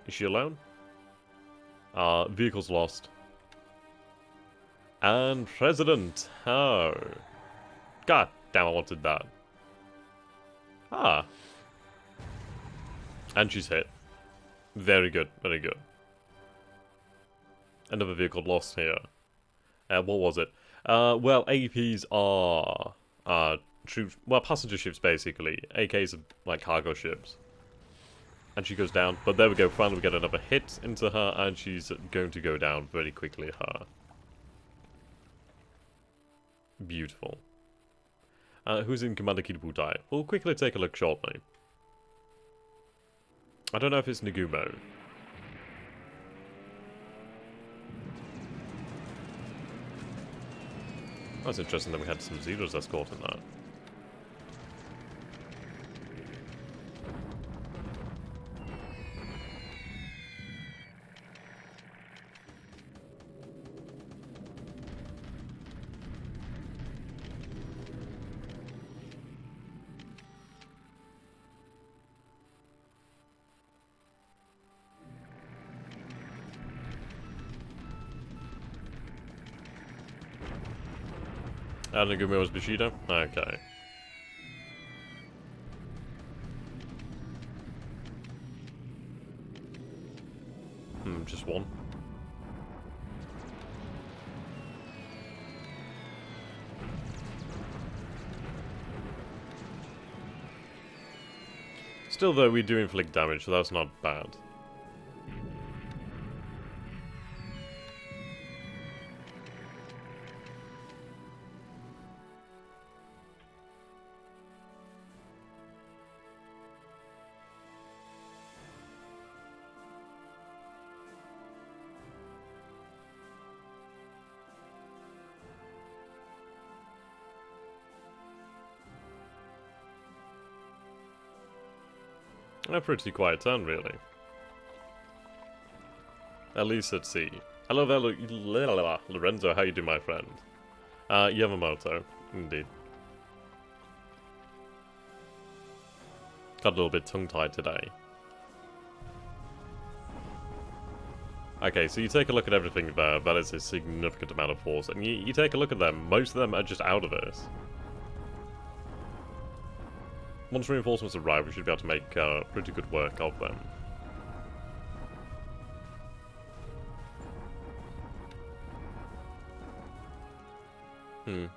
Is she alone? Vehicle's lost. And President. Oh. God damn, I wanted that. Ah. And she's hit. Very good, very good. Another vehicle lost here. What was it? Well, APs are troops, well, passenger ships basically. AKs are like cargo ships. And she goes down, but there we go. Finally, we get another hit into her, and she's going to go down very quickly. Her. Beautiful. Who's in Commander Kidabutai? We'll quickly take a look shortly. I don't know if it's Nagumo. That's interesting that we had some Zeros escort in that. Nagumo was Bushido? Okay. Just one. Still though, we do inflict damage, so that's not bad. A pretty quiet turn, really. At least at sea. Hello there, Lorenzo. How you doing, my friend? Yamamoto. Indeed. Got a little bit tongue-tied today. Okay, so you take a look at everything there. That is a significant amount of force. And you take a look at them. Most of them are just out of this. Once reinforcements arrive, we should be able to make pretty good work of them.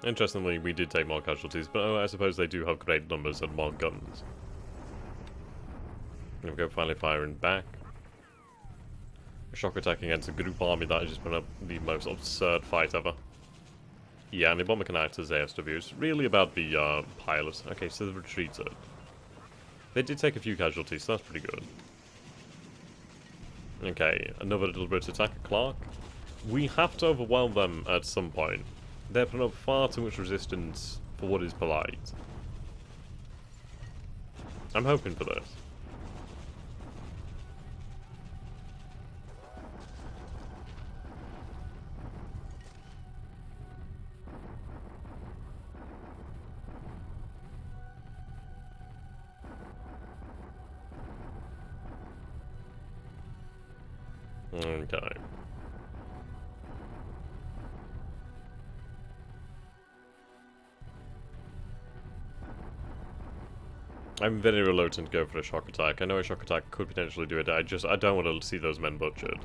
Interestingly, we did take more casualties, but I suppose they do have great numbers and more guns. There we go, finally firing back. A shock attack against a group army that has just been the most absurd fight ever. Yeah, and the bomber connectors ASW. It's really about the pilots. Okay, so they've retreated. They did take a few casualties, so that's pretty good. Okay, another little bit attack at Clark. We have to overwhelm them at some point. They're putting up far too much resistance for what is polite. I'm hoping for this. Okay. I'm very reluctant to go for a shock attack. I know a shock attack could potentially do it. I don't want to see those men butchered.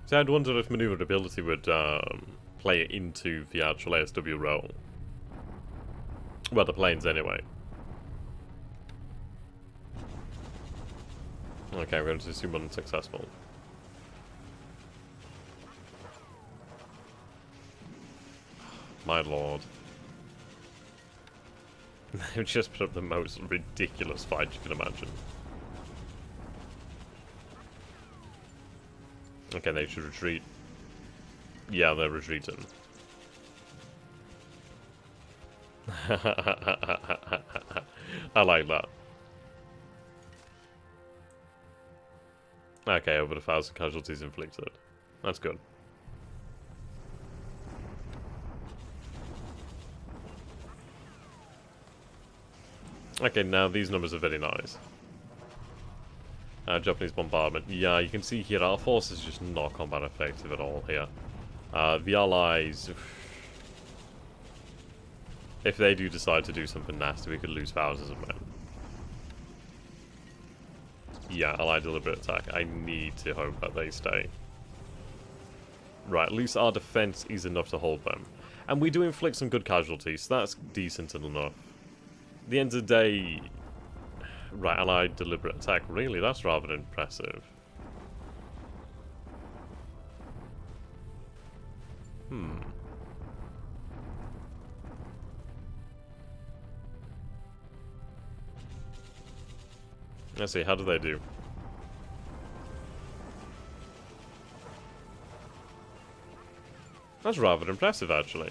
See, I'd wondered if maneuverability would play into the actual ASW role. Well, the planes anyway. Okay, we're going to assume unsuccessful. My lord. They've just put up the most ridiculous fight you can imagine. Okay, they should retreat. Yeah, they're retreating. I like that. Okay, over 1,000 casualties inflicted. That's good. Okay, now these numbers are very nice. Japanese bombardment. Yeah, you can see here our force is just not combat effective at all here. The Allies, if they do decide to do something nasty, we could lose thousands of men. Yeah, Allied deliberate attack. I need to hope that they stay. Right, at least our defense is enough to hold them. And we do inflict some good casualties, so that's decent enough. At the end of the day... Right, Allied deliberate attack. Really, that's rather impressive. Let's see, how do they do? That's rather impressive, actually.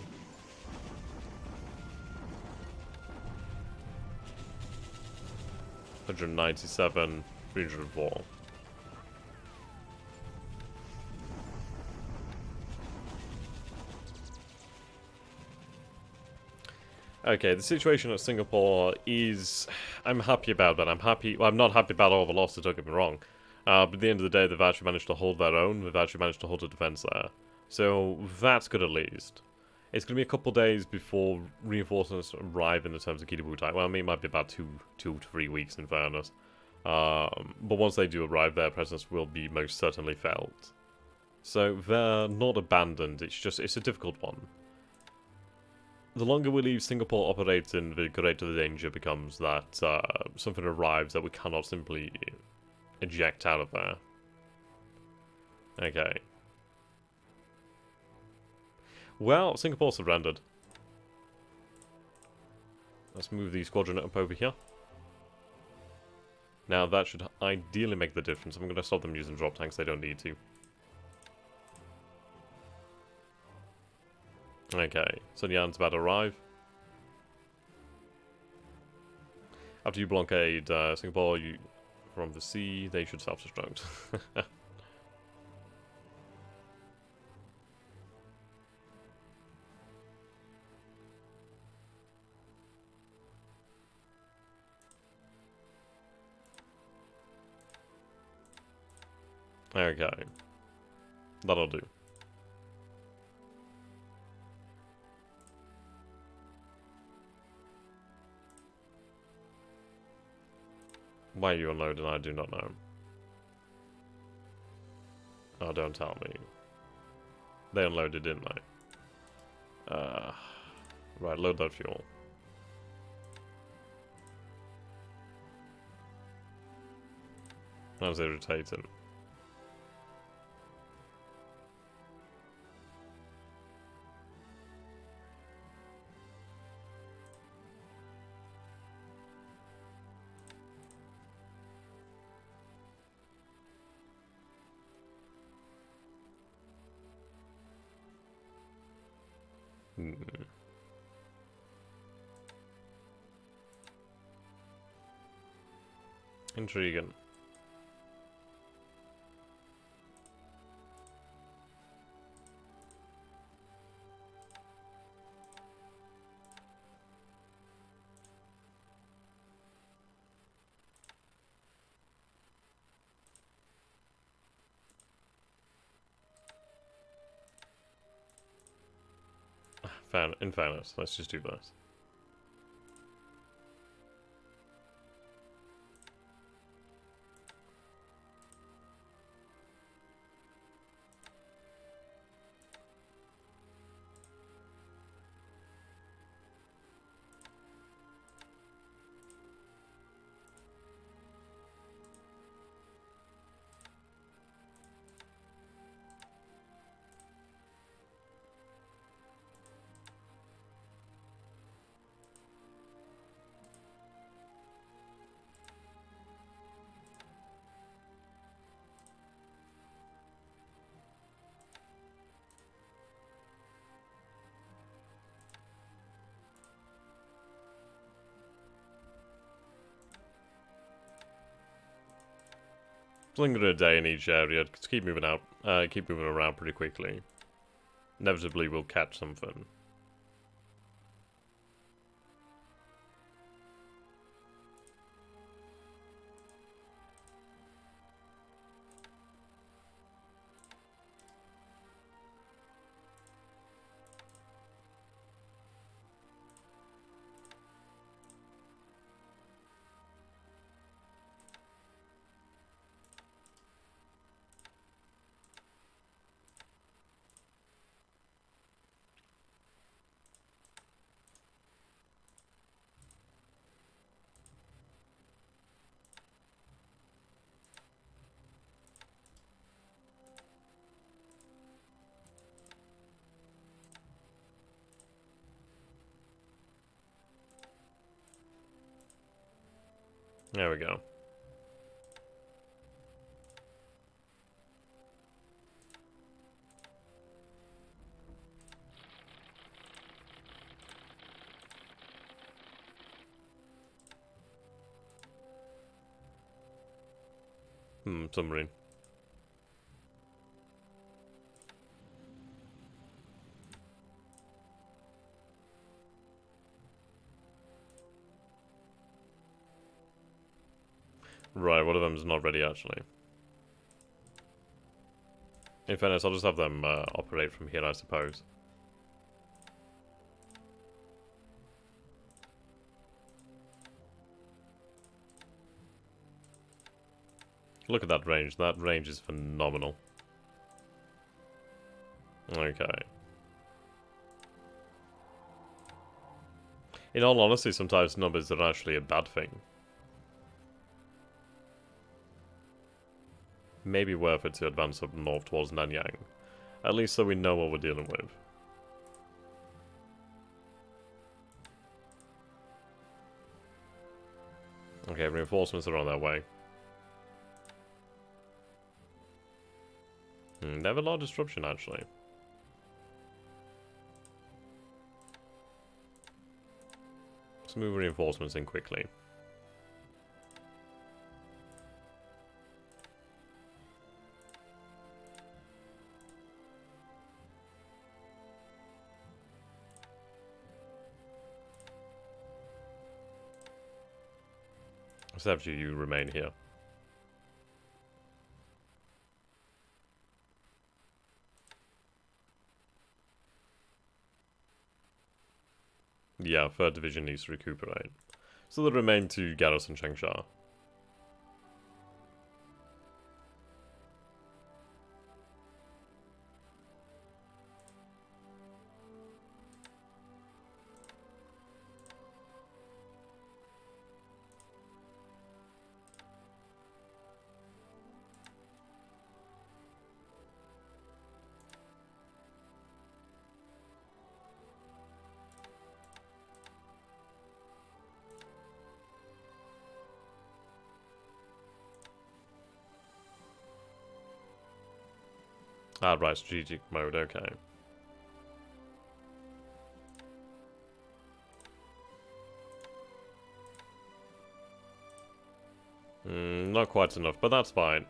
$197, 304. Okay, the situation at Singapore is... I'm happy about that. I'm happy... Well, I'm not happy about all the losses, don't get me wrong. But at the end of the day, they've actually managed to hold their own. They've actually managed to hold a defense there. So, that's good at least. It's going to be a couple days before reinforcements arrive in the terms of Kidabutai. Well, I mean, it might be about two to 3 weeks, in fairness. But once they do arrive, their presence will be most certainly felt. So, they're not abandoned. It's just... It's a difficult one. The longer we leave Singapore operating, the greater the danger becomes that something arrives that we cannot simply eject out of there. Okay. Well, Singapore surrendered. Let's move the squadron up over here. Now that should ideally make the difference. I'm going to stop them using drop tanks, they don't need to. Okay, Sun Yan's about to arrive. After you blockade Singapore from the sea, they should self-destruct. Okay. That'll do. Why are you unloading? I do not know. Oh, don't tell me. They unloaded, didn't they? Right, load that fuel. That was irritating. Intriguing. In fairness, let's just do this. Slinger a day in each area. Just keep moving out. Keep moving around pretty quickly. Inevitably, we'll catch something. There we go. Submarine. Right, one of them is not ready, actually. In fairness, I'll just have them operate from here, I suppose. Look at that range. That range is phenomenal. Okay. In all honesty, sometimes numbers are actually a bad thing. Maybe worth it to advance up north towards Nanyang. At least so we know what we're dealing with. Okay, reinforcements are on their way. They have a lot of disruption, actually. Let's move reinforcements in quickly. Except you remain here. Yeah, 3rd Division needs to recuperate. So they remain to garrison Changsha. Ah, right, strategic mode, okay. Not quite enough, but that's fine.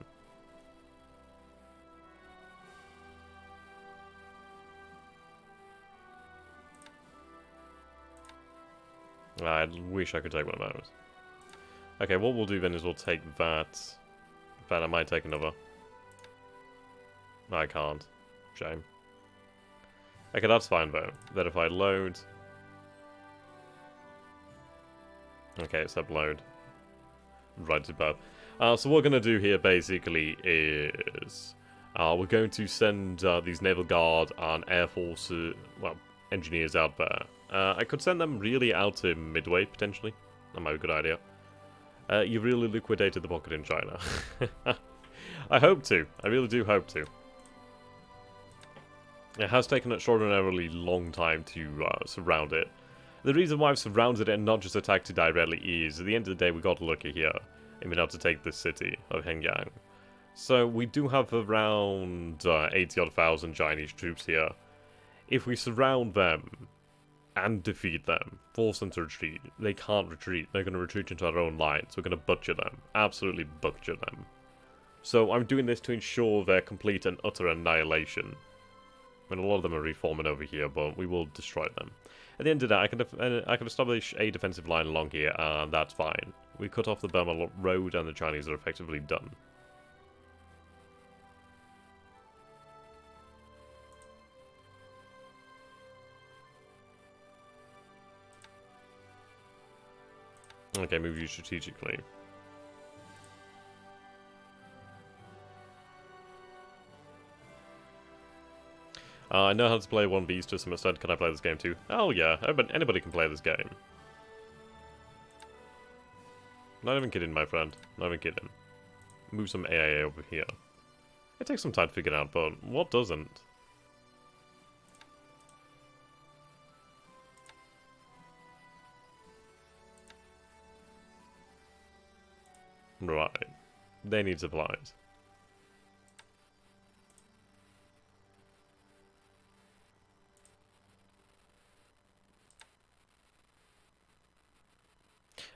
I wish I could take one of those. Okay, what we'll do then is we'll take that. In fact, I might take another. I can't. Shame. Okay, that's fine though. Verified load. Okay, except load. Right to above. So what we're going to do here basically is we're going to send these Naval Guard and Air Force, well, engineers out there. I could send them really out to Midway, potentially. That might be a good idea. You've really liquidated the pocket in China. I hope to. I really do hope to. It has taken an extraordinarily long time to surround it. The reason why I've surrounded it and not just attacked it directly is, at the end of the day, we got lucky here and been able to take this city of Hengyang. So we do have around 80-odd thousand Chinese troops here. If we surround them and defeat them, force them to retreat, they can't retreat. They're going to retreat into our own lines. We're going to butcher them. Absolutely butcher them. So I'm doing this to ensure their complete and utter annihilation. I mean, a lot of them are reforming over here, but we will destroy them. At the end of that, I can establish a defensive line along here, and that's fine. We cut off the Burma Road, and the Chinese are effectively done. Okay, move you strategically. I know how to play 1Bs to some extent. Can I play this game too? Oh yeah, anybody can play this game. Not even kidding, my friend. Not even kidding. Move some AIA over here. It takes some time to figure out, but what doesn't? Right. They need supplies.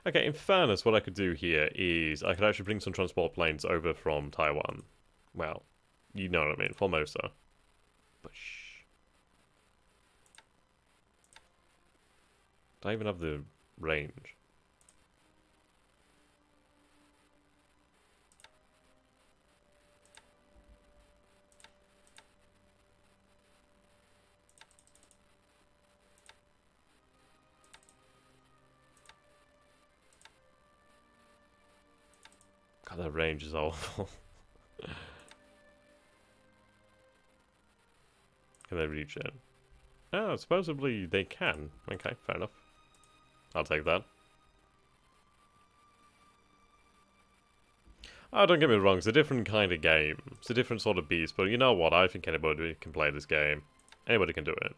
Okay, in fairness, what I could do here is I could actually bring some transport planes over from Taiwan. Well, you know what I mean, Formosa. Bush. Do I even have the range? God, that range is awful. Can they reach it? Oh, supposedly they can. Okay, fair enough. I'll take that. Oh, don't get me wrong, it's a different kind of game. It's a different sort of beast, but you know what? I think anybody can play this game. Anybody can do it.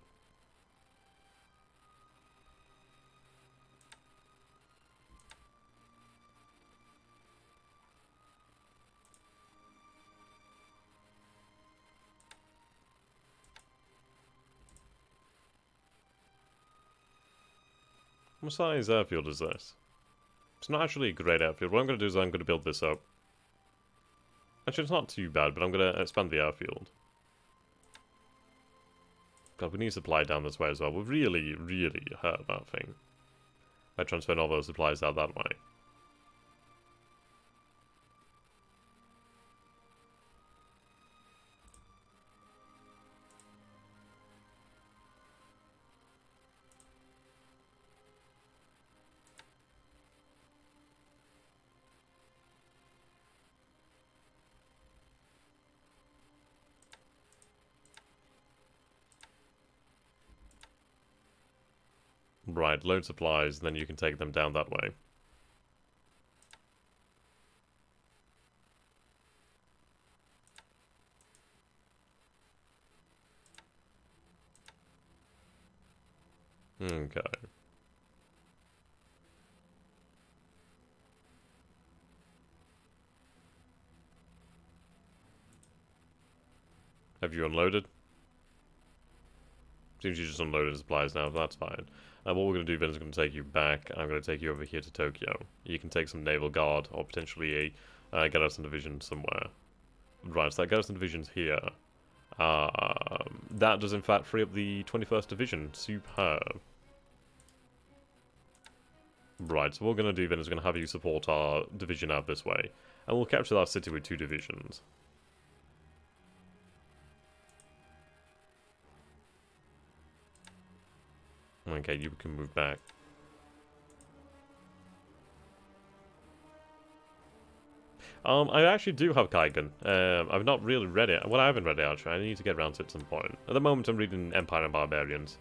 What size airfield is this? It's not actually a great airfield. What I'm going to do is I'm going to build this up. Actually, it's not too bad, but I'm going to expand the airfield. God, we need supply down this way as well. We've really, really hurt that thing by transferring all those supplies out that way. Right, load supplies, then you can take them down that way. Okay. Have you unloaded? Seems you just unloaded supplies now, that's fine. What we're going to do then is going to take you back. I'm going to take you over here to Tokyo. You can take some naval guard, or potentially a garrison division somewhere. Right, so that garrison division's here. That does in fact free up the 21st Division. Superb. Right, so what we're going to do then is we're going to have you support our division out this way. And we'll capture that city with 2 divisions. Okay, you can move back. I actually do have Kaigen. I've not really read it. Well, I haven't read it actually. I need to get around to it at some point. At the moment, I'm reading Empire and Barbarians.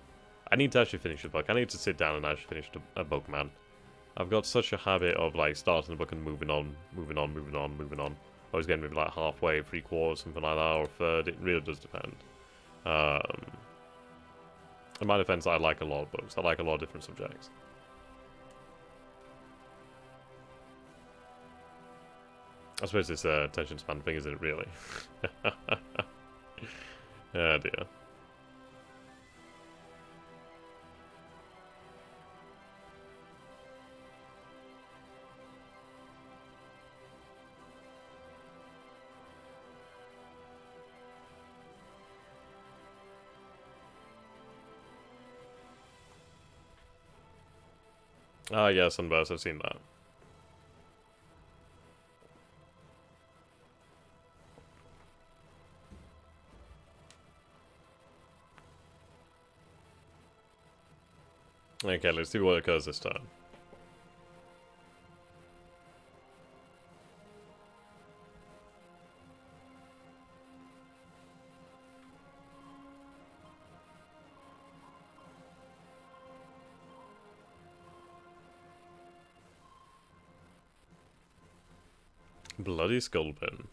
I need to actually finish the book. I need to sit down and actually finish a book, man. I've got such a habit of like starting the book and moving on. Always getting maybe like halfway, 3/4, something like that, or a third. It really does depend. In my defense, I like a lot of books. I like a lot of different subjects. I suppose it's a attention span thing, isn't it, really? Oh dear. Ah, yeah, Sunburst, I've seen that. Okay, let's see what occurs this turn. Bloody Skullpin.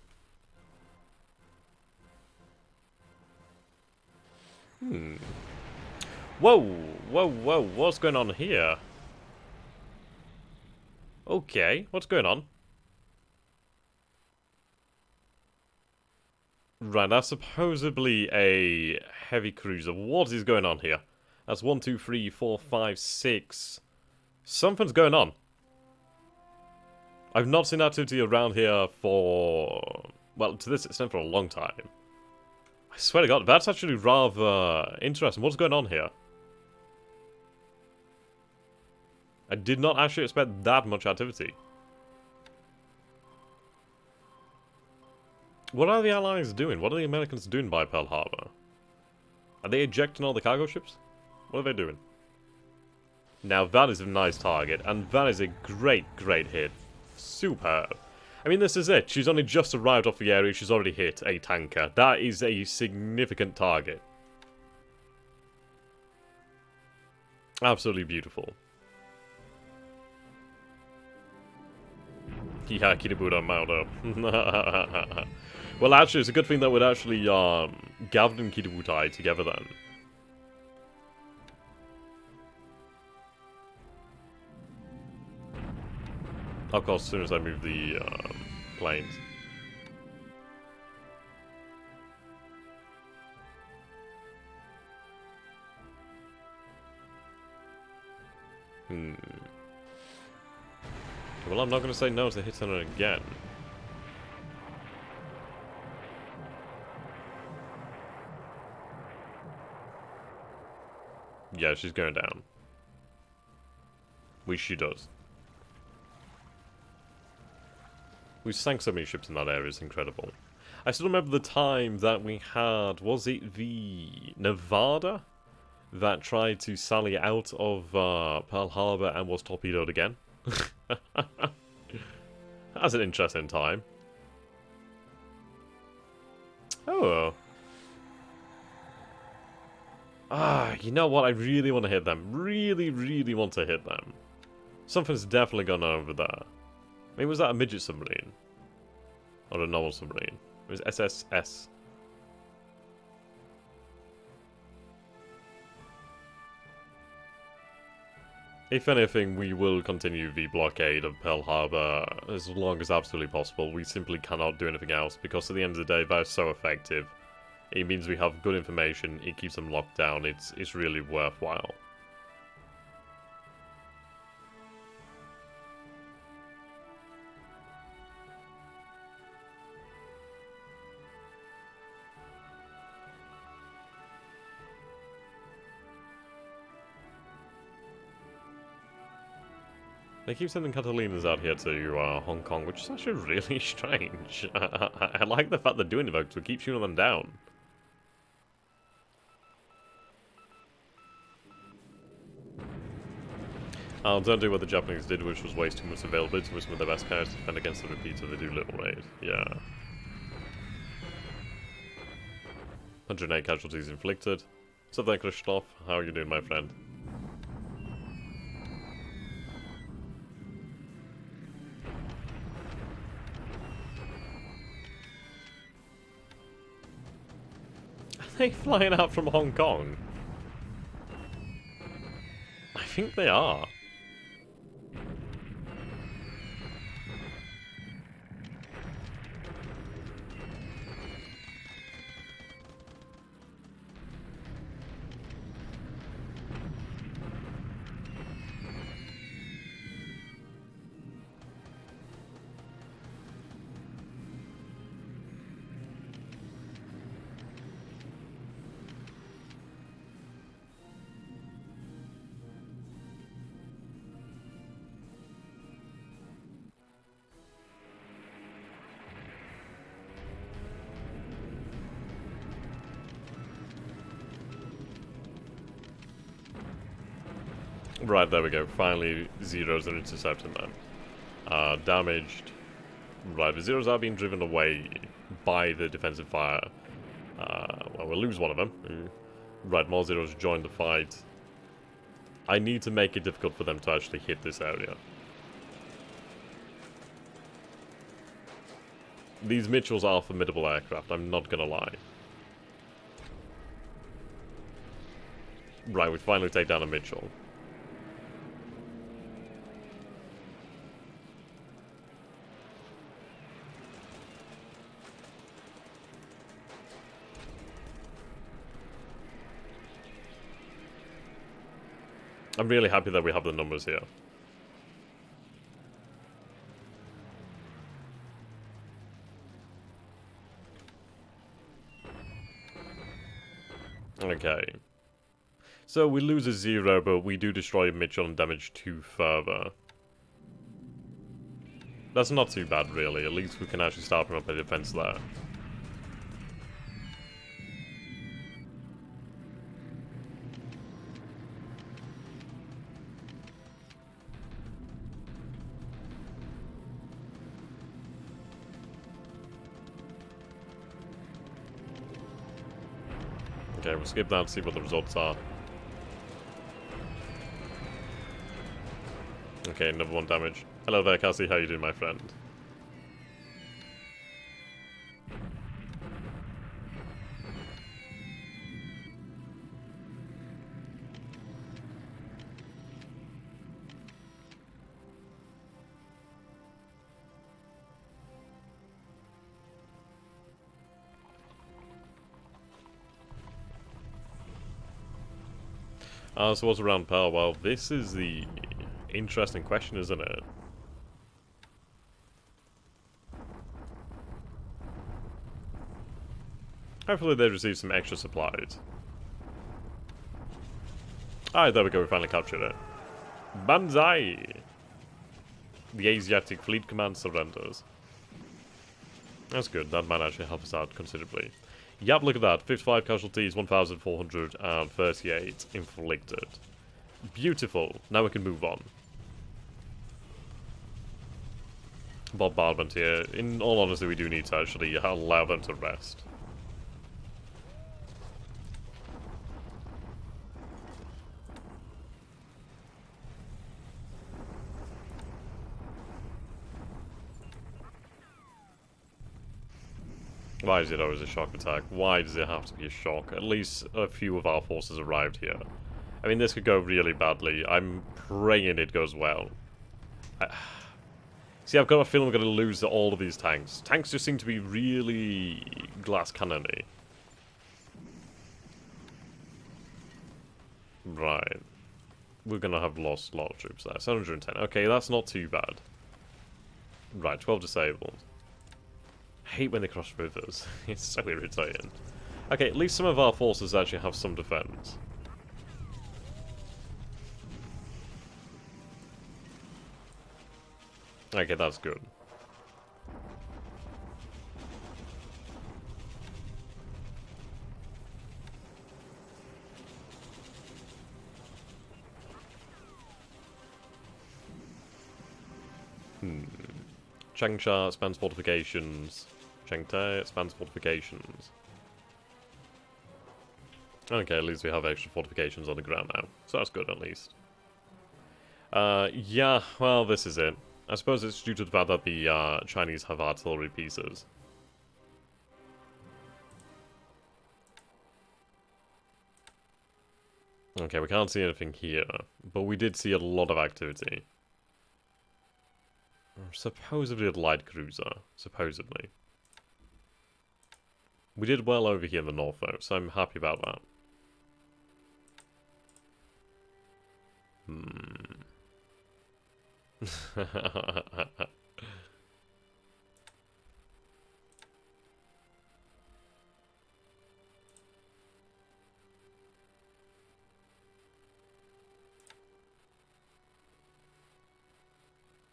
Whoa! Whoa, whoa, what's going on here? Okay, what's going on? Right, that's supposedly a heavy cruiser. What is going on here? That's 1, 2, 3, 4, 5, 6. Something's going on. I've not seen activity around here for... well, to this extent for a long time. I swear to God, that's actually rather interesting. What's going on here? I did not actually expect that much activity. What are the Allies doing? What are the Americans doing by Pearl Harbor? Are they ejecting all the cargo ships? What are they doing? Now that is a nice target, and that is a great, great hit. Superb. I mean, this is it. She's only just arrived off the area, she's already hit a tanker. That is a significant target. Absolutely beautiful. Yeah, Kiribuda Maudo. Well, actually, it's a good thing that we'd actually gathered in Kiributai together then. Of course, as soon as I move the planes. Well, I'm not going to say no to hitting her again. Yeah, she's going down. Which she does. We sank so many ships in that area, it's incredible. I still remember the time that we had, was it the Nevada? That tried to sally out of Pearl Harbor and was torpedoed again. That's an interesting time. Oh. Ah, you know what? I really want to hit them. Really, really want to hit them. Something's definitely gone on over there. I mean, was that a midget submarine? Or a normal submarine? It was SSS. If anything, we will continue the blockade of Pearl Harbor as long as absolutely possible. We simply cannot do anything else, because at the end of the day, that is so effective. It means we have good information, it keeps them locked down, it's really worthwhile. They keep sending Catalinas out here to Hong Kong, which is actually really strange. I like the fact they're doing it, because we keep shooting them down. Don't do what the Japanese did, which was waste too much availability with some of their best carriers to defend against the repeater. They do little raid. Yeah. 108 casualties inflicted. So there, Christoph. How are you doing, my friend? Are they flying out from Hong Kong? I think they are. Right, there we go. Finally, zeros are intercepting them. Damaged. Right, the zeros are being driven away by the defensive fire. Well, we'll lose one of them. Right, more zeros join the fight. I need to make it difficult for them to actually hit this area. These Mitchells are formidable aircraft, I'm not gonna lie. Right, we finally take down a Mitchell. I'm really happy that we have the numbers here. Okay. So we lose a 0, but we do destroy a Mitchell and damage 2 further. That's not too bad, really. At least we can actually start from up a defense there. Okay, we'll skip that and see what the results are. Okay, another one damage. Hello there, Cassie. How you doing, my friend? So what's around Pearl? Well, this is the interesting question, isn't it? Hopefully they receive some extra supplies. Alright, there we go, we finally captured it. Banzai! The Asiatic Fleet Command surrenders. That's good, that might actually help us out considerably. Yep, look at that. 55 casualties, 1,438 inflicted. Beautiful. Now we can move on. Bombardment here. In all honesty, we do need to actually allow them to rest. Why is it always a shock attack? Why does it have to be a shock? At least a few of our forces arrived here. I mean, this could go really badly. I'm praying it goes well. See, I've got a feeling we're going to lose all of these tanks. Tanks just seem to be really glass cannon-y. Right. We're going to have lost a lot of troops there. 710. Okay, that's not too bad. Right, 12 disabled. I hate when they cross rivers. It's so irritating. Okay, at least some of our forces actually have some defense. Okay, that's good. Changsha expands fortifications. Chengte expands fortifications. Okay, at least we have extra fortifications on the ground now. So that's good, at least. Yeah, well, this is it. I suppose it's due to the fact that the Chinese have artillery pieces. Okay, we can't see anything here, but we did see a lot of activity. Supposedly a light cruiser. Supposedly. We did well over here in the north, though, so I'm happy about that.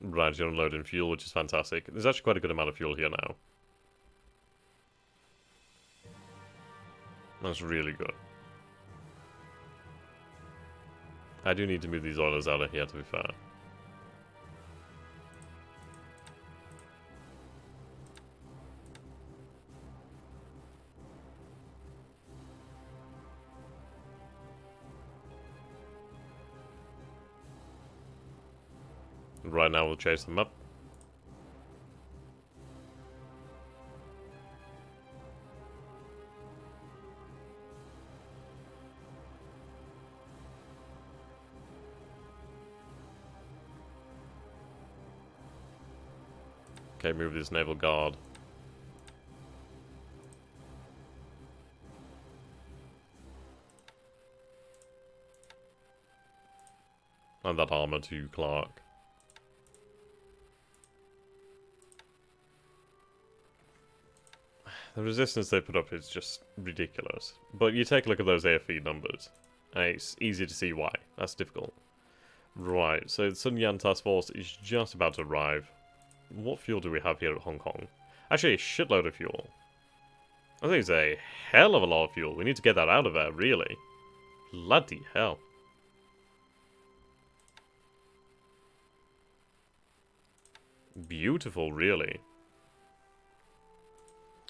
Right, you're unloading fuel, which is fantastic. There's actually quite a good amount of fuel here now. That's really good. I do need to move these oilers out of here, to be fair. Right now we'll chase them up. Okay, move this naval guard. And that armor to Clark. The resistance they put up is just ridiculous. But you take a look at those AFE numbers, and it's easy to see why. That's difficult. Right, so the Sun Yan Task Force is just about to arrive. What fuel do we have here at Hong Kong? Actually, a shitload of fuel. I think it's a hell of a lot of fuel. We need to get that out of there, really. Bloody hell. Beautiful, really.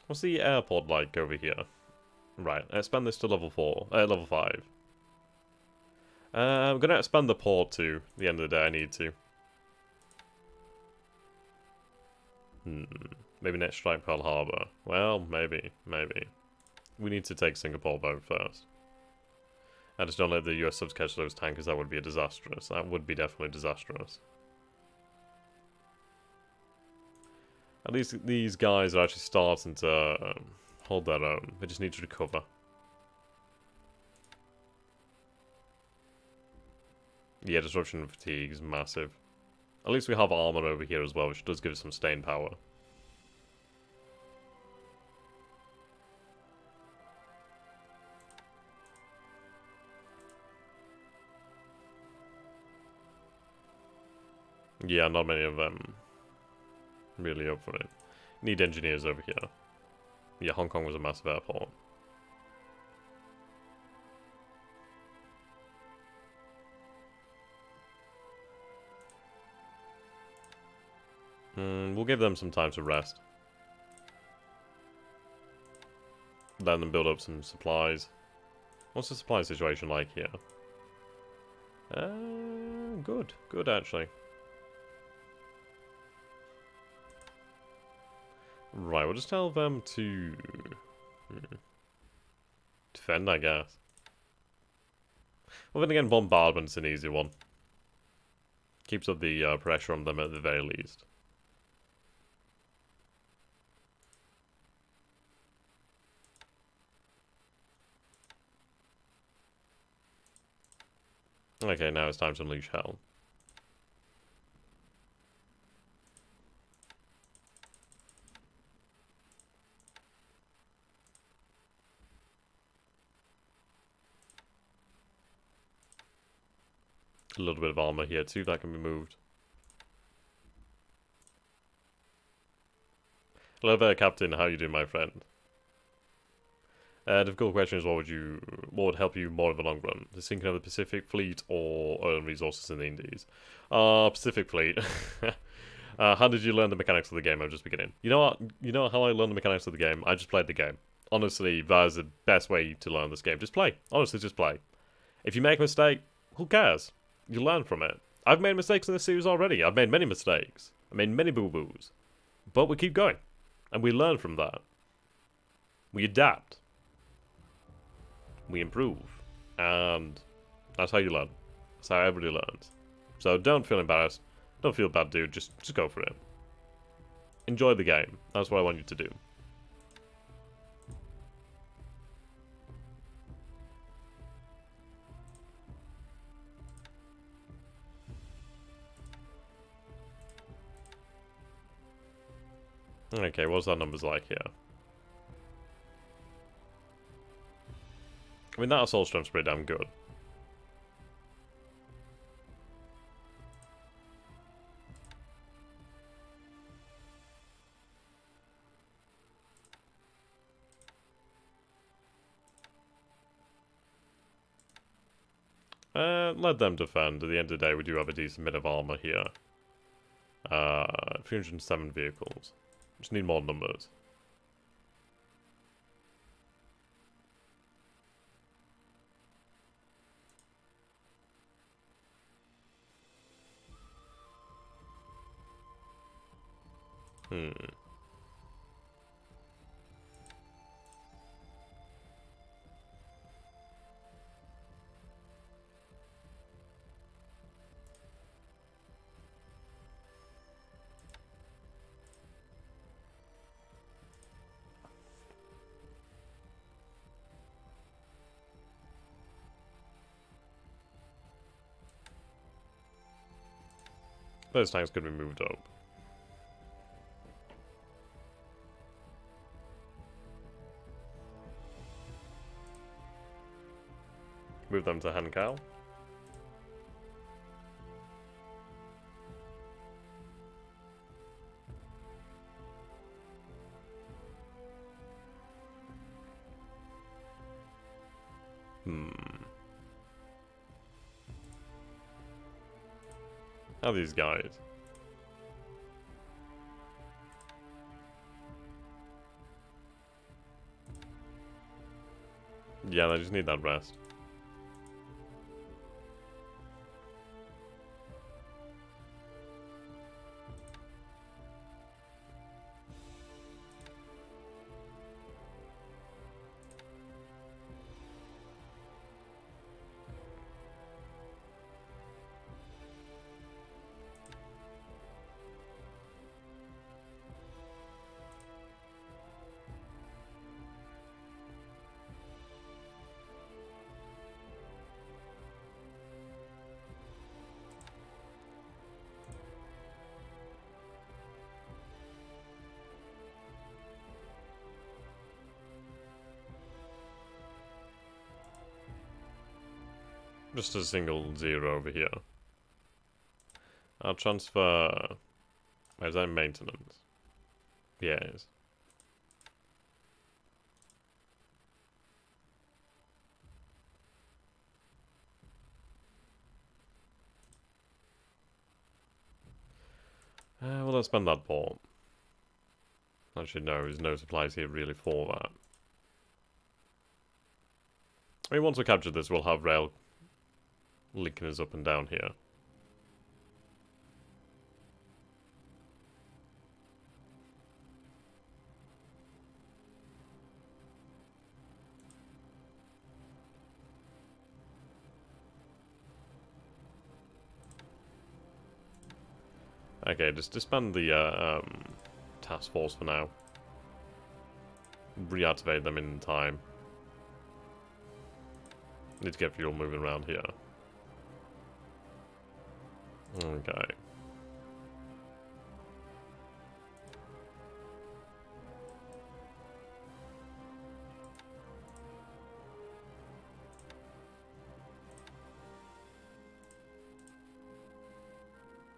What's the airport like over here? Right, expand this to level 5. I'm gonna expand the port to the end of the day. I need to. Maybe next strike Pearl Harbor. Well, maybe. We need to take Singapore though first. I just don't let the US subs catch those tankers. That would be disastrous. That would be definitely disastrous. At least these guys are actually starting to hold their own. They just need to recover. Yeah, disruption and fatigue is massive. At least we have armor over here as well, which does give us some staying power. Yeah, not many of them really up for it. Need engineers over here. Yeah, Hong Kong was a massive airport. We'll give them some time to rest. Let them build up some supplies. What's the supply situation like here? Good. Good, actually. Right, we'll just tell them to defend, I guess. Well, then again, bombardment's an easy one. Keeps up the pressure on them at the very least. Okay, now it's time to unleash hell. A little bit of armor here too, that can be moved. Hello there, Captain. How you doing, my friend? Difficult question is what would help you more in the long run? The sinking of the Pacific Fleet or oil and resources in the Indies? Pacific Fleet. How did you learn the mechanics of the game? I'm just beginning. You know what? You know how I learned the mechanics of the game? I just played the game. Honestly, that is the best way to learn this game. Just play. Honestly, just play. If you make a mistake, who cares? You learn from it. I've made mistakes in this series already. I've made many mistakes. I made many boo-boos. But we keep going. And we learn from that. We adapt. We improve. And that's how you learn. That's how everybody learns. So don't feel embarrassed. Don't feel bad, dude. Just go for it. Enjoy the game. That's what I want you to do. Okay, what's that numbers like here? I mean, that assault strength's pretty damn good. Let them defend. At the end of the day, we do have a decent bit of armor here. 307 vehicles. Just need more numbers. Those tanks could be moved up. Move them to Hankow. How are these guys? Yeah, they just need that rest. Just a single 0 over here. I'll transfer... Where's that maintenance? Yeah, it is. Well, let's spend that port. Actually, no, there's no supplies here really for that. I mean, once we capture this, we'll have rail linking us up and down here. Okay, just disband the task force for now. Reactivate them in time. Need to get fuel moving around here. Okay.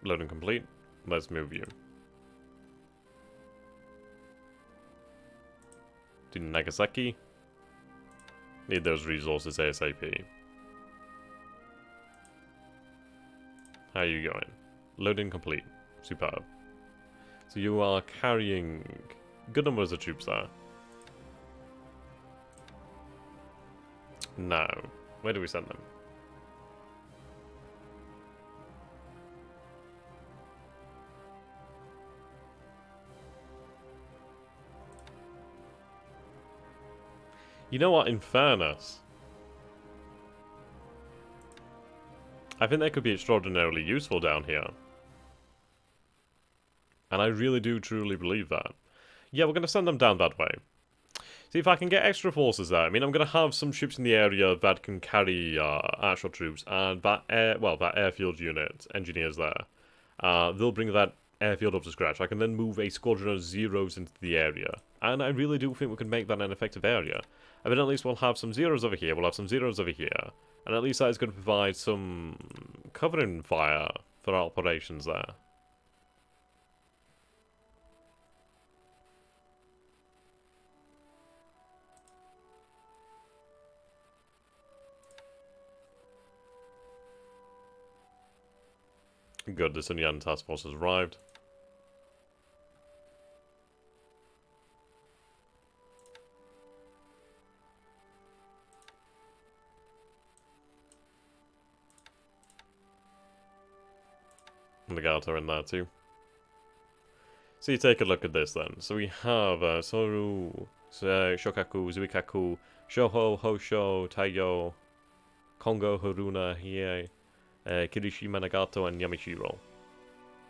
Loading complete. Let's move you. To Nagasaki. Need those resources ASAP. How are you going? Loading complete. Superb. So you are carrying good numbers of troops there. Now, where do we send them? You know what, in fairness, I think they could be extraordinarily useful down here. And I really do truly believe that. Yeah, we're going to send them down that way. See if I can get extra forces there. I mean, I'm going to have some ships in the area that can carry actual troops, and that airfield unit, engineers there, they'll bring that airfield up to scratch. I can then move a squadron of zeros into the area. And I really do think we can make that an effective area. I mean, at least we'll have some zeros over here, we'll have some zeros over here. And at least that is going to provide some covering fire for our operations there. Good, the Sunyan task force has arrived. And the guards are in there too. So you take a look at this then. So we have Soru, Shokaku, Zuikaku, Shoho, Hosho, Taiyo, Kongo, Haruna, Hiei, Kirishima, Nagato, and Yamashiro.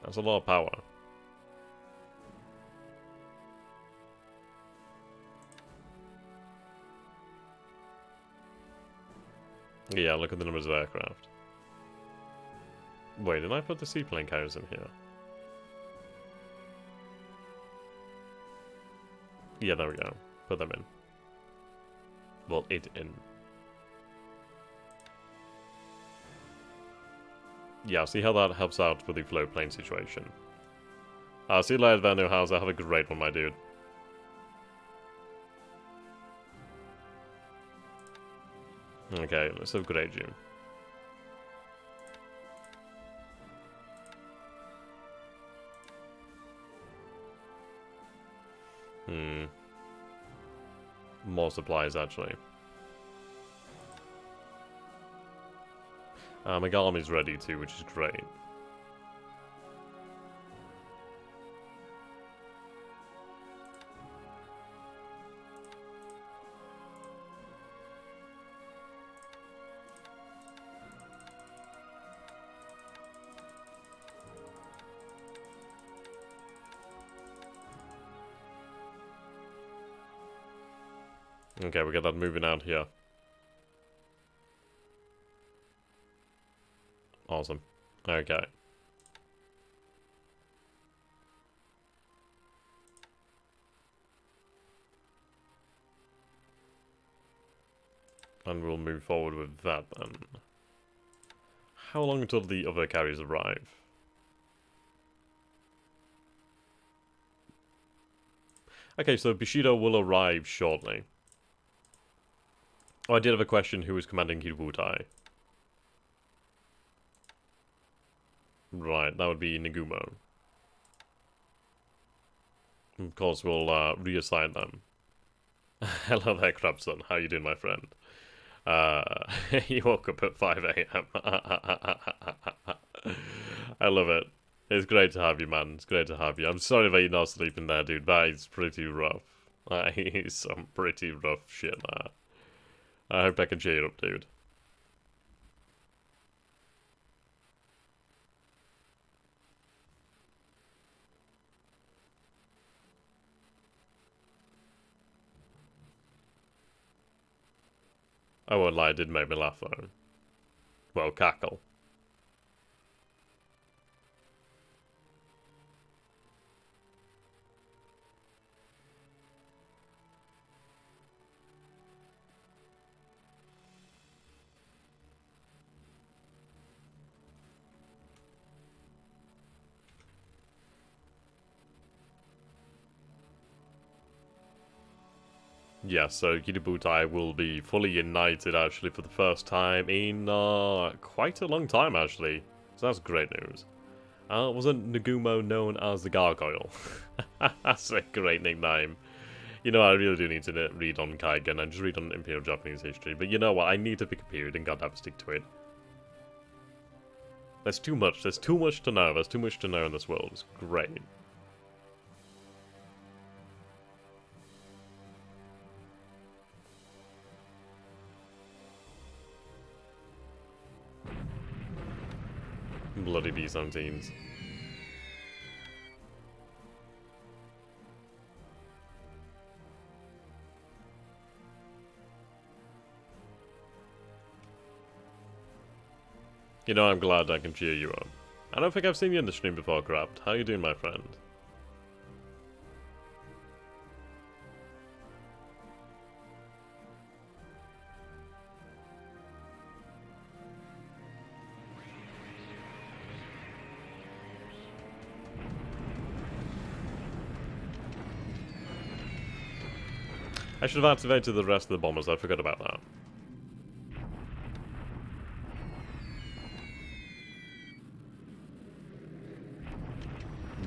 That's a lot of power. Yeah, look at the numbers of aircraft. Wait, did I put the seaplane carriers in here? Yeah, there we go. Put them in. Well, it in. Yeah, see how that helps out with the float plane situation. See you later, Van Hauser. Have a great one, my dude. Okay, let's upgrade you. More supplies, actually. Megami's ready too, which is great. Okay, we got that moving out here. Awesome. Okay. And we'll move forward with that then. How long until the other carriers arrive? Okay, so Bushido will arrive shortly. Oh, I did have a question. Who is commanding Kibutai? Right, that would be Nagumo. Of course, we'll reassign them. Hello there, Crabson. How you doing, my friend? You woke up at 5 AM. I love it. It's great to have you, man. It's great to have you. I'm sorry about you not sleeping there, dude. That is pretty rough. That is some pretty rough shit there. I hope I can cheer you up, dude. I won't lie, it did make me laugh though. Well, cackle. Yeah, so Kibutai will be fully united actually for the first time in quite a long time actually. So that's great news. Wasn't Nagumo known as the Gargoyle? That's a great nickname. You know, I really do need to read on Kaigen and just read on Imperial Japanese history. But you know what? I need to pick a period and goddamn stick to it. There's too much. There's too much to know. There's too much to know in this world. It's great. Bloody B-17s. You know, I'm glad I can cheer you up. I don't think I've seen you in the stream before, Craft. How you doing, my friend? I should have activated the rest of the bombers, I forgot about that.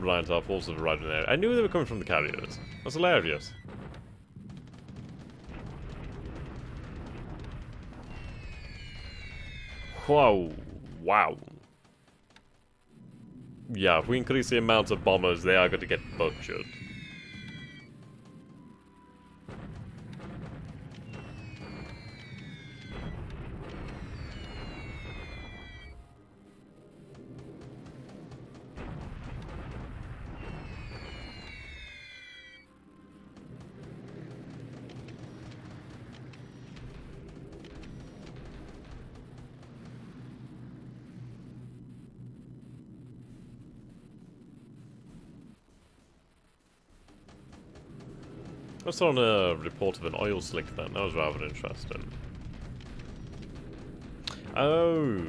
Right, our forces have arrived in there. I knew they were coming from the carriers. That's hilarious. Whoa. Wow. Yeah, if we increase the amount of bombers, they are going to get butchered. I saw on a report of an oil slick then. That was rather interesting. Oh.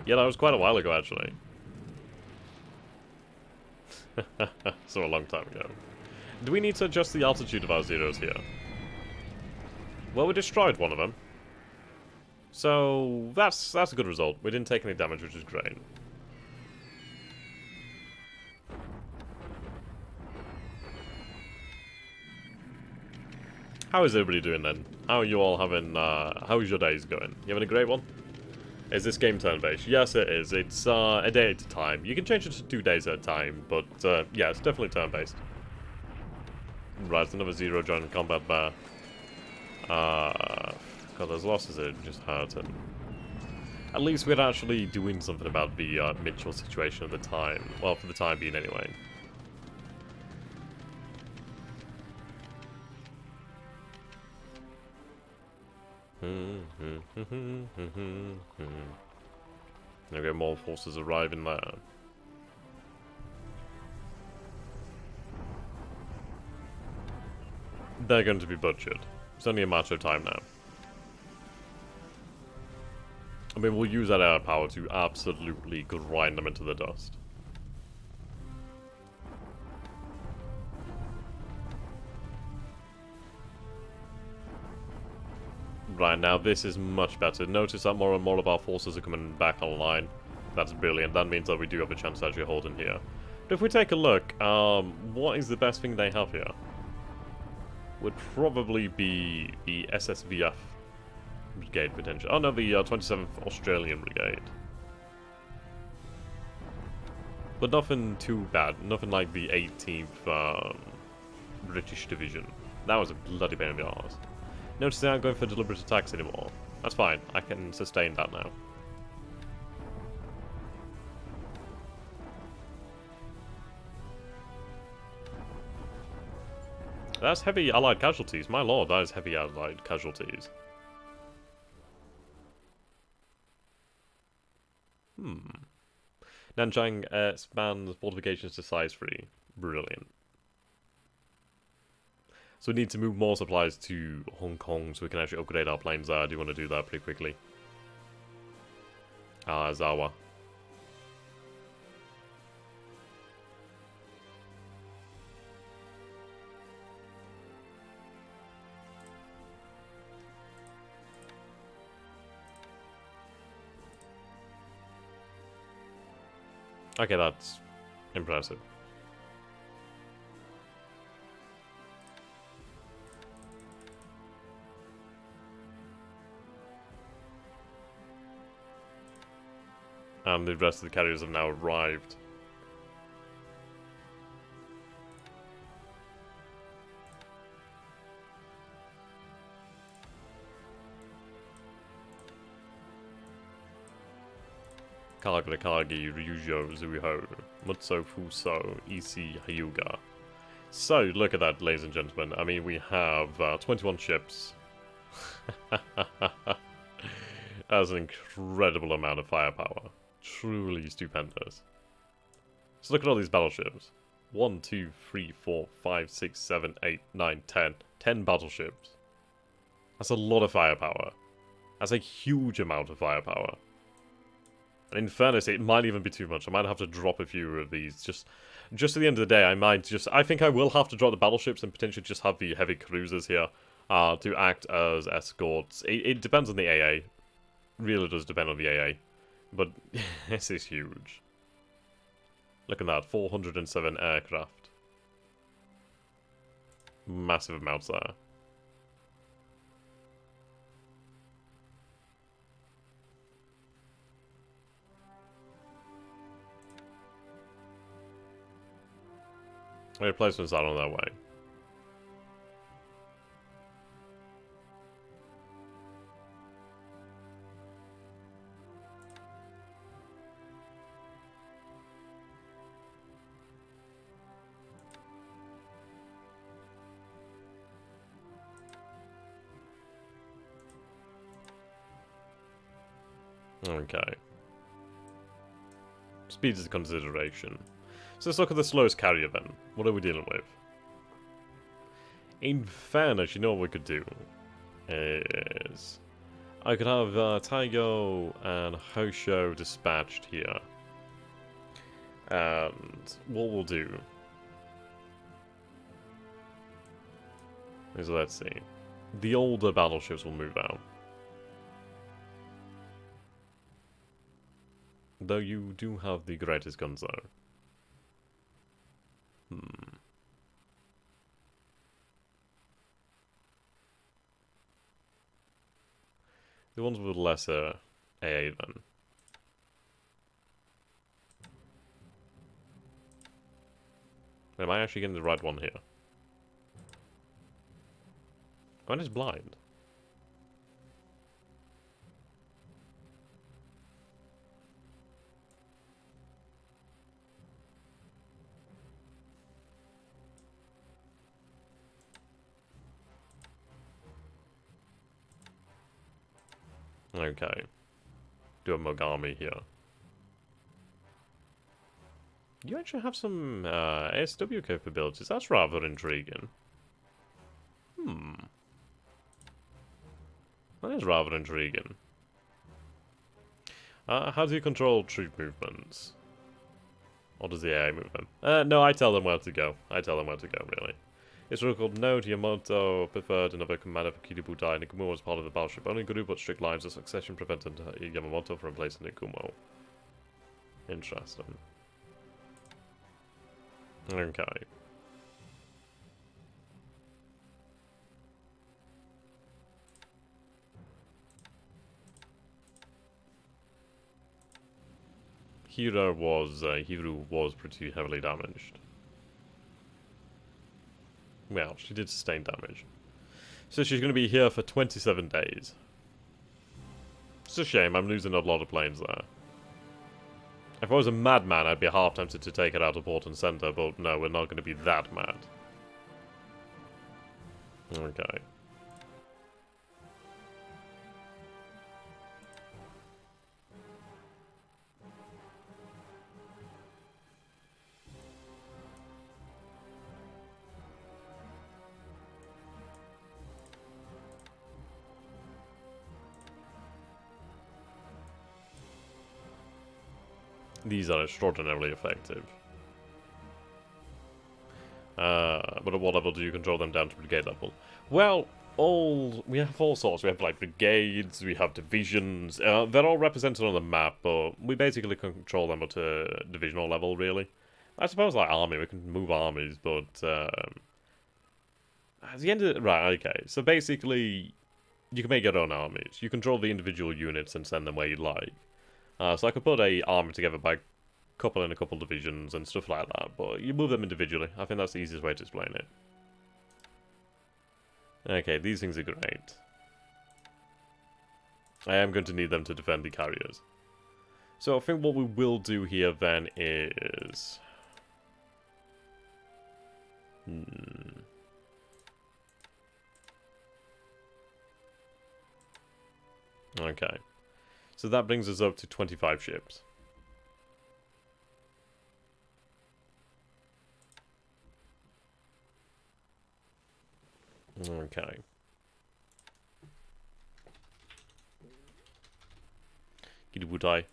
Yeah, that was quite a while ago, actually. So a long time ago. Do we need to adjust the altitude of our zeros here? Well, we destroyed one of them. So, that's a good result. We didn't take any damage, which is great. How is everybody doing then? How are you all having, how is your days going? You having a great one? Is this game turn-based? Yes, it is. It's, a day at a time. You can change it to 2 days at a time, but, yeah, it's definitely turn-based. Right, it's another zero joining combat there. God, those losses are just hurting. At least we're actually doing something about the, Mitchell situation at the time. Well, for the time being, anyway. Okay, more forces arriving there. They're going to be butchered. It's only a matter of time now. I mean, we'll use that air power to absolutely grind them into the dust. Right, now this is much better. Notice that more and more of our forces are coming back online. That's brilliant. That means that we do have a chance to actually hold in here. But if we take a look, what is the best thing they have here? Would probably be the SSVF Brigade, potentially. Oh no, the 27th Australian Brigade. But nothing too bad. Nothing like the 18th British Division. That was a bloody pain in the arse. Notice they aren't going for deliberate attacks anymore. That's fine. I can sustain that now. That's heavy allied casualties. My lord, that is heavy allied casualties. Nanchang expands fortifications to size 3. Brilliant. So we need to move more supplies to Hong Kong so we can actually upgrade our planes there. I do want to do that pretty quickly. Zawa. Okay, that's impressive. And the rest of the carriers have now arrived. Kagura Kagi, Ryujo, Zuiho, Mutso Fuso, Isi Hyuga. So, look at that, ladies and gentlemen. I mean, we have 21 ships. That's an incredible amount of firepower. Truly stupendous. So look at all these battleships. 1, 2, 3, 4, 5, 6, 7, 8, 9, 10. 10 battleships. That's a lot of firepower. That's a huge amount of firepower. And in fairness, it might even be too much. I might have to drop a few of these. Just at the end of the day, I think I will have to drop the battleships and potentially just have the heavy cruisers here to act as escorts. It depends on the AA. Really does depend on the AA. But this is huge. Look at that, 407 aircraft. Massive amounts there. Replacements are on their way. Okay. Speed is a consideration. So let's look at the slowest carrier then. What are we dealing with? In fairness, you know what we could do? Is I could have Taigo and Hosho dispatched here. And what we'll do is, let's see. The older battleships will move out. Though you do have the greatest guns though. The ones with lesser AA then. Am I actually getting the right one here? Mine is blind. Okay. Do a Mogami here. You actually have some ASW capabilities. That's rather intriguing. That is rather intriguing. How do you control troop movements? Or does the AI move them? No, I tell them where to go. I tell them where to go, really. It's recalled, note Yamato preferred another commander for Kiributai. Nikumo was part of the battleship. Only Guru but strict lines of succession prevented Yamamoto from replacing Nikumo. Interesting. Okay. Hiru was pretty heavily damaged. Well, she did sustain damage. So she's going to be here for 27 days. It's a shame, I'm losing a lot of planes there. If I was a madman, I'd be half tempted to take it out of port and center, but no, we're not going to be that mad. Okay. These are extraordinarily effective. But at what level do you control them down to brigade level? Well, we have all sorts. We have like brigades, we have divisions. They're all represented on the map, but we basically control them at a divisional level, really. I suppose like army, we can move armies, but at the end of right, okay. So basically, you can make your own armies. You control the individual units and send them where you like. So I could put a army together by coupling a couple divisions and stuff like that, but you move them individually. I think that's the easiest way to explain it. Okay, these things are great. I am going to need them to defend the carriers. So I think what we will do here then is... Okay. So that brings us up to 25 ships. Okay. Kiributai.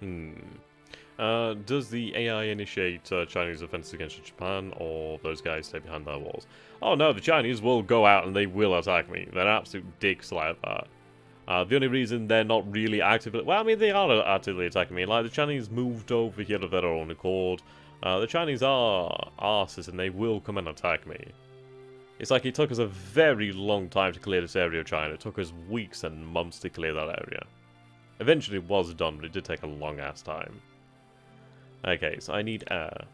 Hmm. Does the AI initiate Chinese offenses against Japan, or those guys stay behind their walls? Oh no, the Chinese will go out and they will attack me. They're absolute dicks like that. The only reason they're not really actively... Well, I mean, they are actively attacking me. Like, the Chinese moved over here of their own accord. The Chinese are arses and they will come and attack me. It's like it took us a very long time to clear this area of China. It took us weeks and months to clear that area. Eventually it was done, but it did take a long ass time. Okay, so I need air.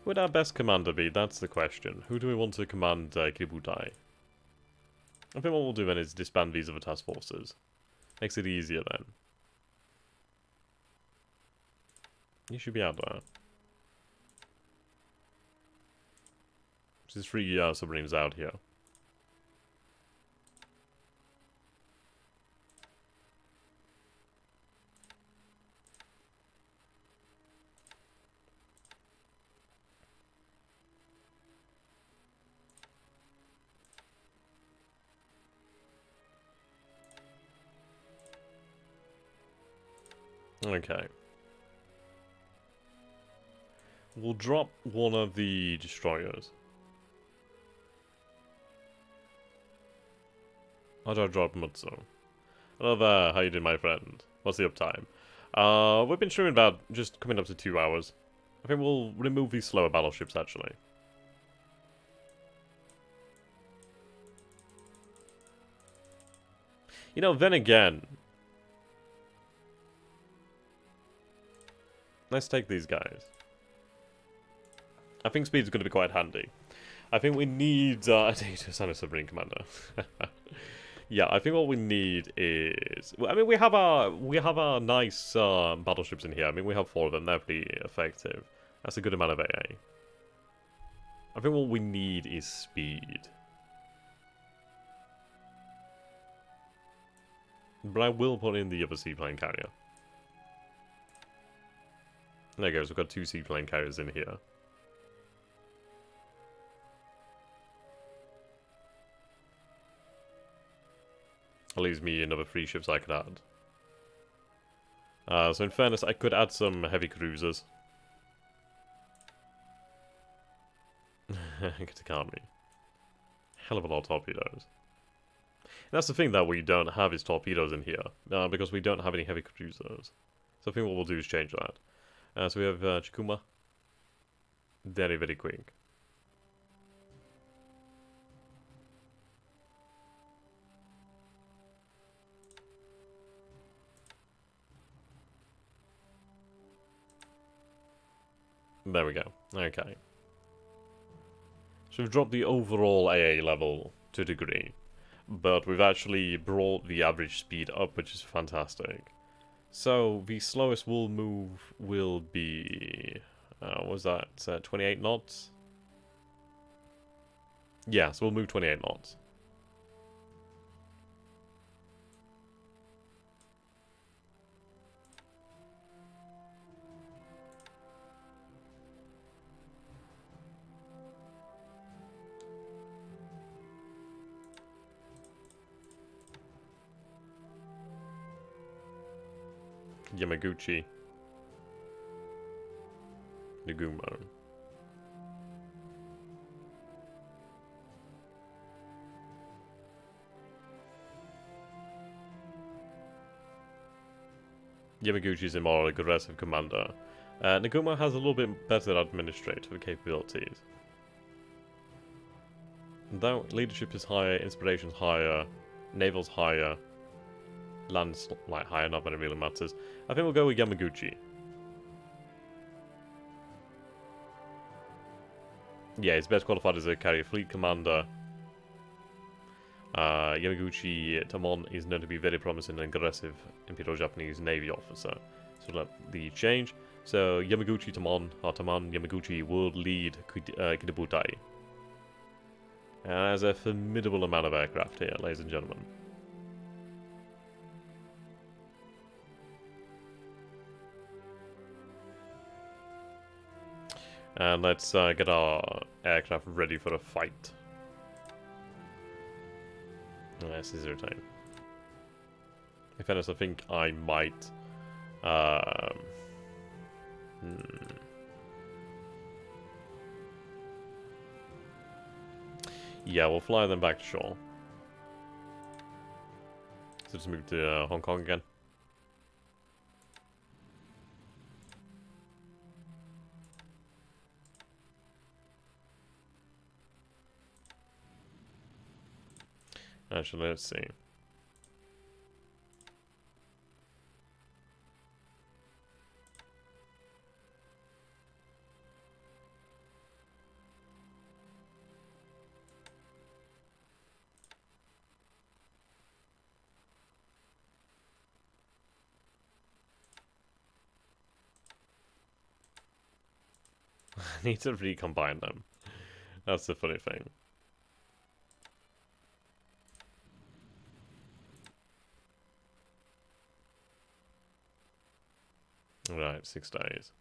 Who would our best commander be? That's the question. Who do we want to command Kibutai? I think what we'll do then is disband these other task forces. Makes it easier then. You should be out there. There's 3 submarines out here. Okay. We'll drop one of the destroyers. How do I drop Mutsu? Hello there, how you doing, my friend? What's the uptime? We've been streaming about just coming up to 2 hours. I think we'll remove these slower battleships, actually. You know, then again... Let's take these guys. I think speed's going to be quite handy. I think we need a data center submarine commander. Yeah, I think what we need is... I mean, we have our nice battleships in here. I mean, we have 4 of them. They're pretty effective. That's a good amount of AA. I think what we need is speed. But I will put in the other seaplane carrier. There goes. We've got 2 seaplane carriers in here. That leaves me another 3 ships I could add. So in fairness, I could add some heavy cruisers. Katakami. Hell of a lot of torpedoes. And that's the thing that we don't have is torpedoes in here. Because we don't have any heavy cruisers. So I think what we'll do is change that. So we have Chikuma. Very, very quick. There we go. Okay. So we've dropped the overall AA level to a degree. But we've actually brought the average speed up, which is fantastic. So the slowest we'll move will be... what was that? 28 knots? Yeah, so we'll move 28 knots. Yamaguchi. Nagumo. Yamaguchi's a more aggressive commander. Nagumo has a little bit better administrative capabilities. Though leadership is higher, inspiration's higher, naval's higher, land's like higher, not that it really matters. I think we'll go with Yamaguchi. Yeah, he's best qualified as a carrier fleet commander. Yamaguchi Tamon is known to be very promising and aggressive Imperial Japanese Navy officer. So let the change. So Yamaguchi Tamon, or Taman Yamaguchi, will lead Kidabutai. And there's a formidable amount of aircraft here, ladies and gentlemen. And let's get our aircraft ready for a fight. This is time. In fairness, I think I might... Um, Yeah, we'll fly them back to shore. So just move to Hong Kong again. Actually, let's see. I need to recombine them. That's the funny thing. Right, 6 days.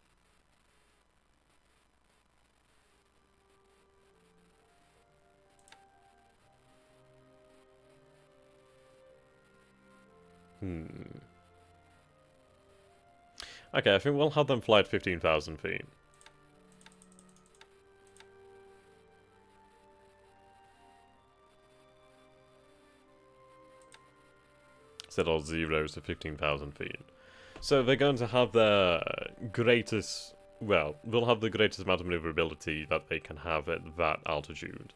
Okay, I think we'll have them fly at 15,000 feet. Set all zeros to 15,000 feet. So they're going to have their greatest... Well, they'll have the greatest amount of maneuverability that they can have at that altitude.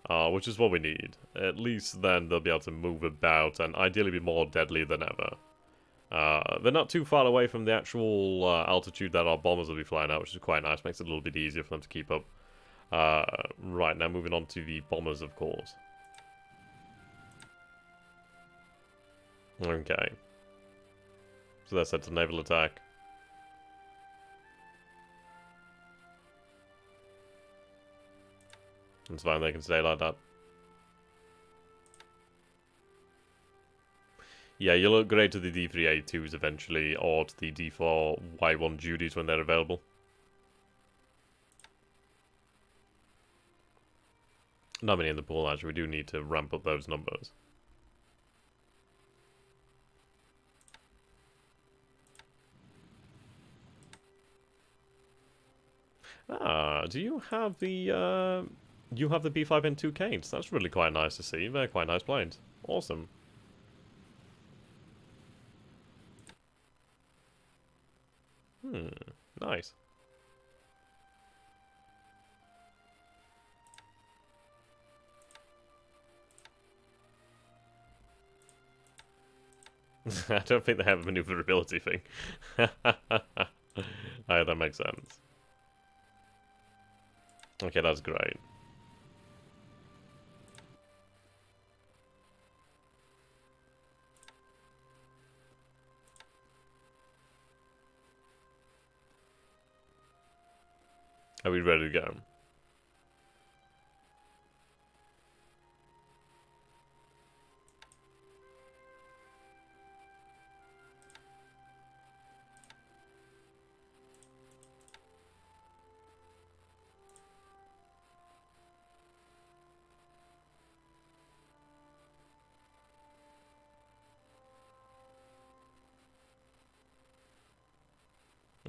Which is what we need. At least then they'll be able to move about and ideally be more deadly than ever. They're not too far away from the actual altitude that our bombers will be flying at, which is quite nice. Makes it a little bit easier for them to keep up. Right, now moving on to the bombers, of course. Okay. So they're set to naval attack. It's fine, they can stay like that. Yeah, you'll upgrade to the D3A2s eventually, or to the D4Y1 duties when they're available. Not many in the pool, actually. We do need to ramp up those numbers. Do you have the, you have the B5N2 Canes? That's really quite nice to see. They're quite nice planes. Awesome. Nice. I don't think they have a maneuverability thing. Alright, that makes sense. Okay, that's great. Are we ready to go?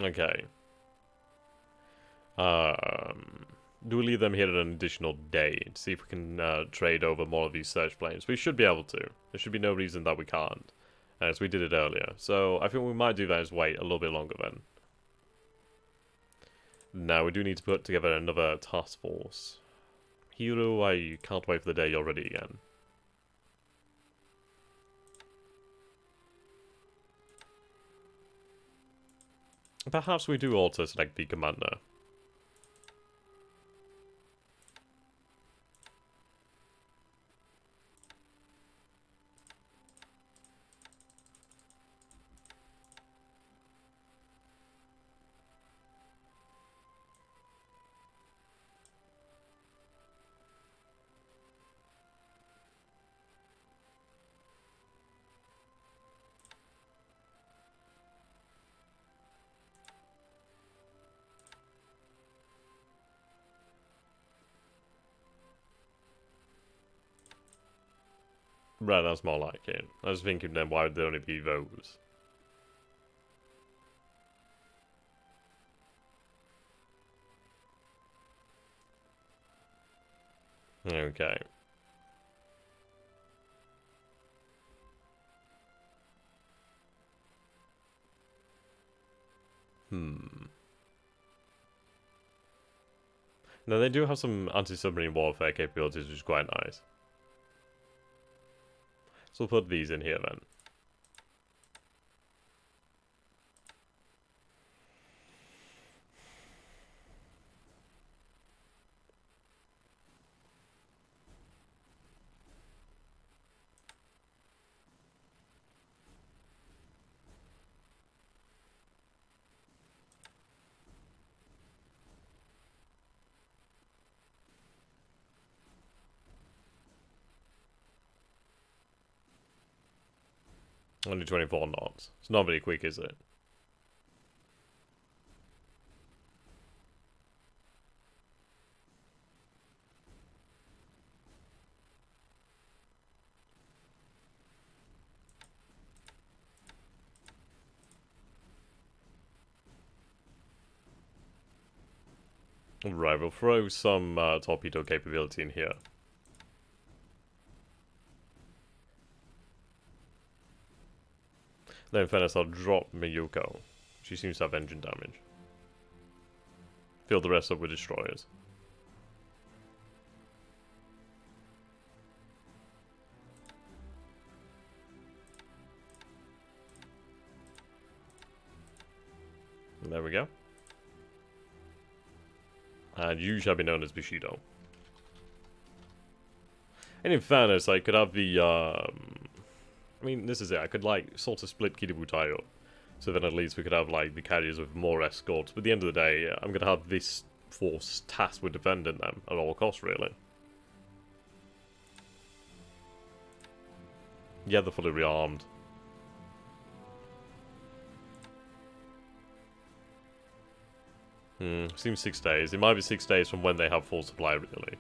Okay. Do we leave them here an additional day to see if we can trade over more of these search planes? We should be able to. There should be no reason that we can't, as we did it earlier. So I think we might do that is wait a little bit longer then. Now we do need to put together another task force. Hero, I can't wait for the day you're ready again. Perhaps we do also select the commander. Right, that's more like it. I was thinking then, why would there only be those? Okay. No, they do have some anti-submarine warfare capabilities, which is quite nice. So we'll put these in here then. Only 24 knots. It's not very quick, is it? Right, we'll throw some torpedo capability in here. Then in fairness, I'll drop Miyuko. She seems to have engine damage. Fill the rest up with destroyers. And there we go. And you shall be known as Bushido. And in fairness, I could have the, I mean, this is it. I could, like, sort of split Kiributai up. So then at least we could have, like, the carriers with more escorts. But at the end of the day, I'm going to have this force tasked with defending them at all costs, really. Yeah, they're fully rearmed. Seems 6 days. It might be 6 days from when they have full supply, really.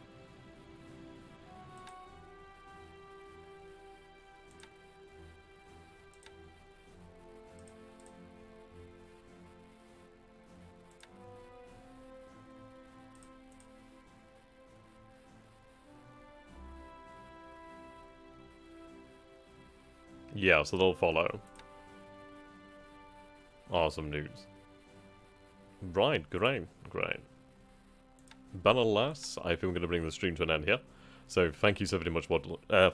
Yeah, so they'll follow. Awesome news. Right, great. But alas, I think we're going to bring the stream to an end here. So thank you so very much for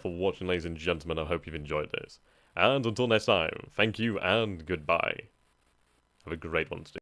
watching, ladies and gentlemen. I hope you've enjoyed this. And until next time, thank you and goodbye. Have a great one today.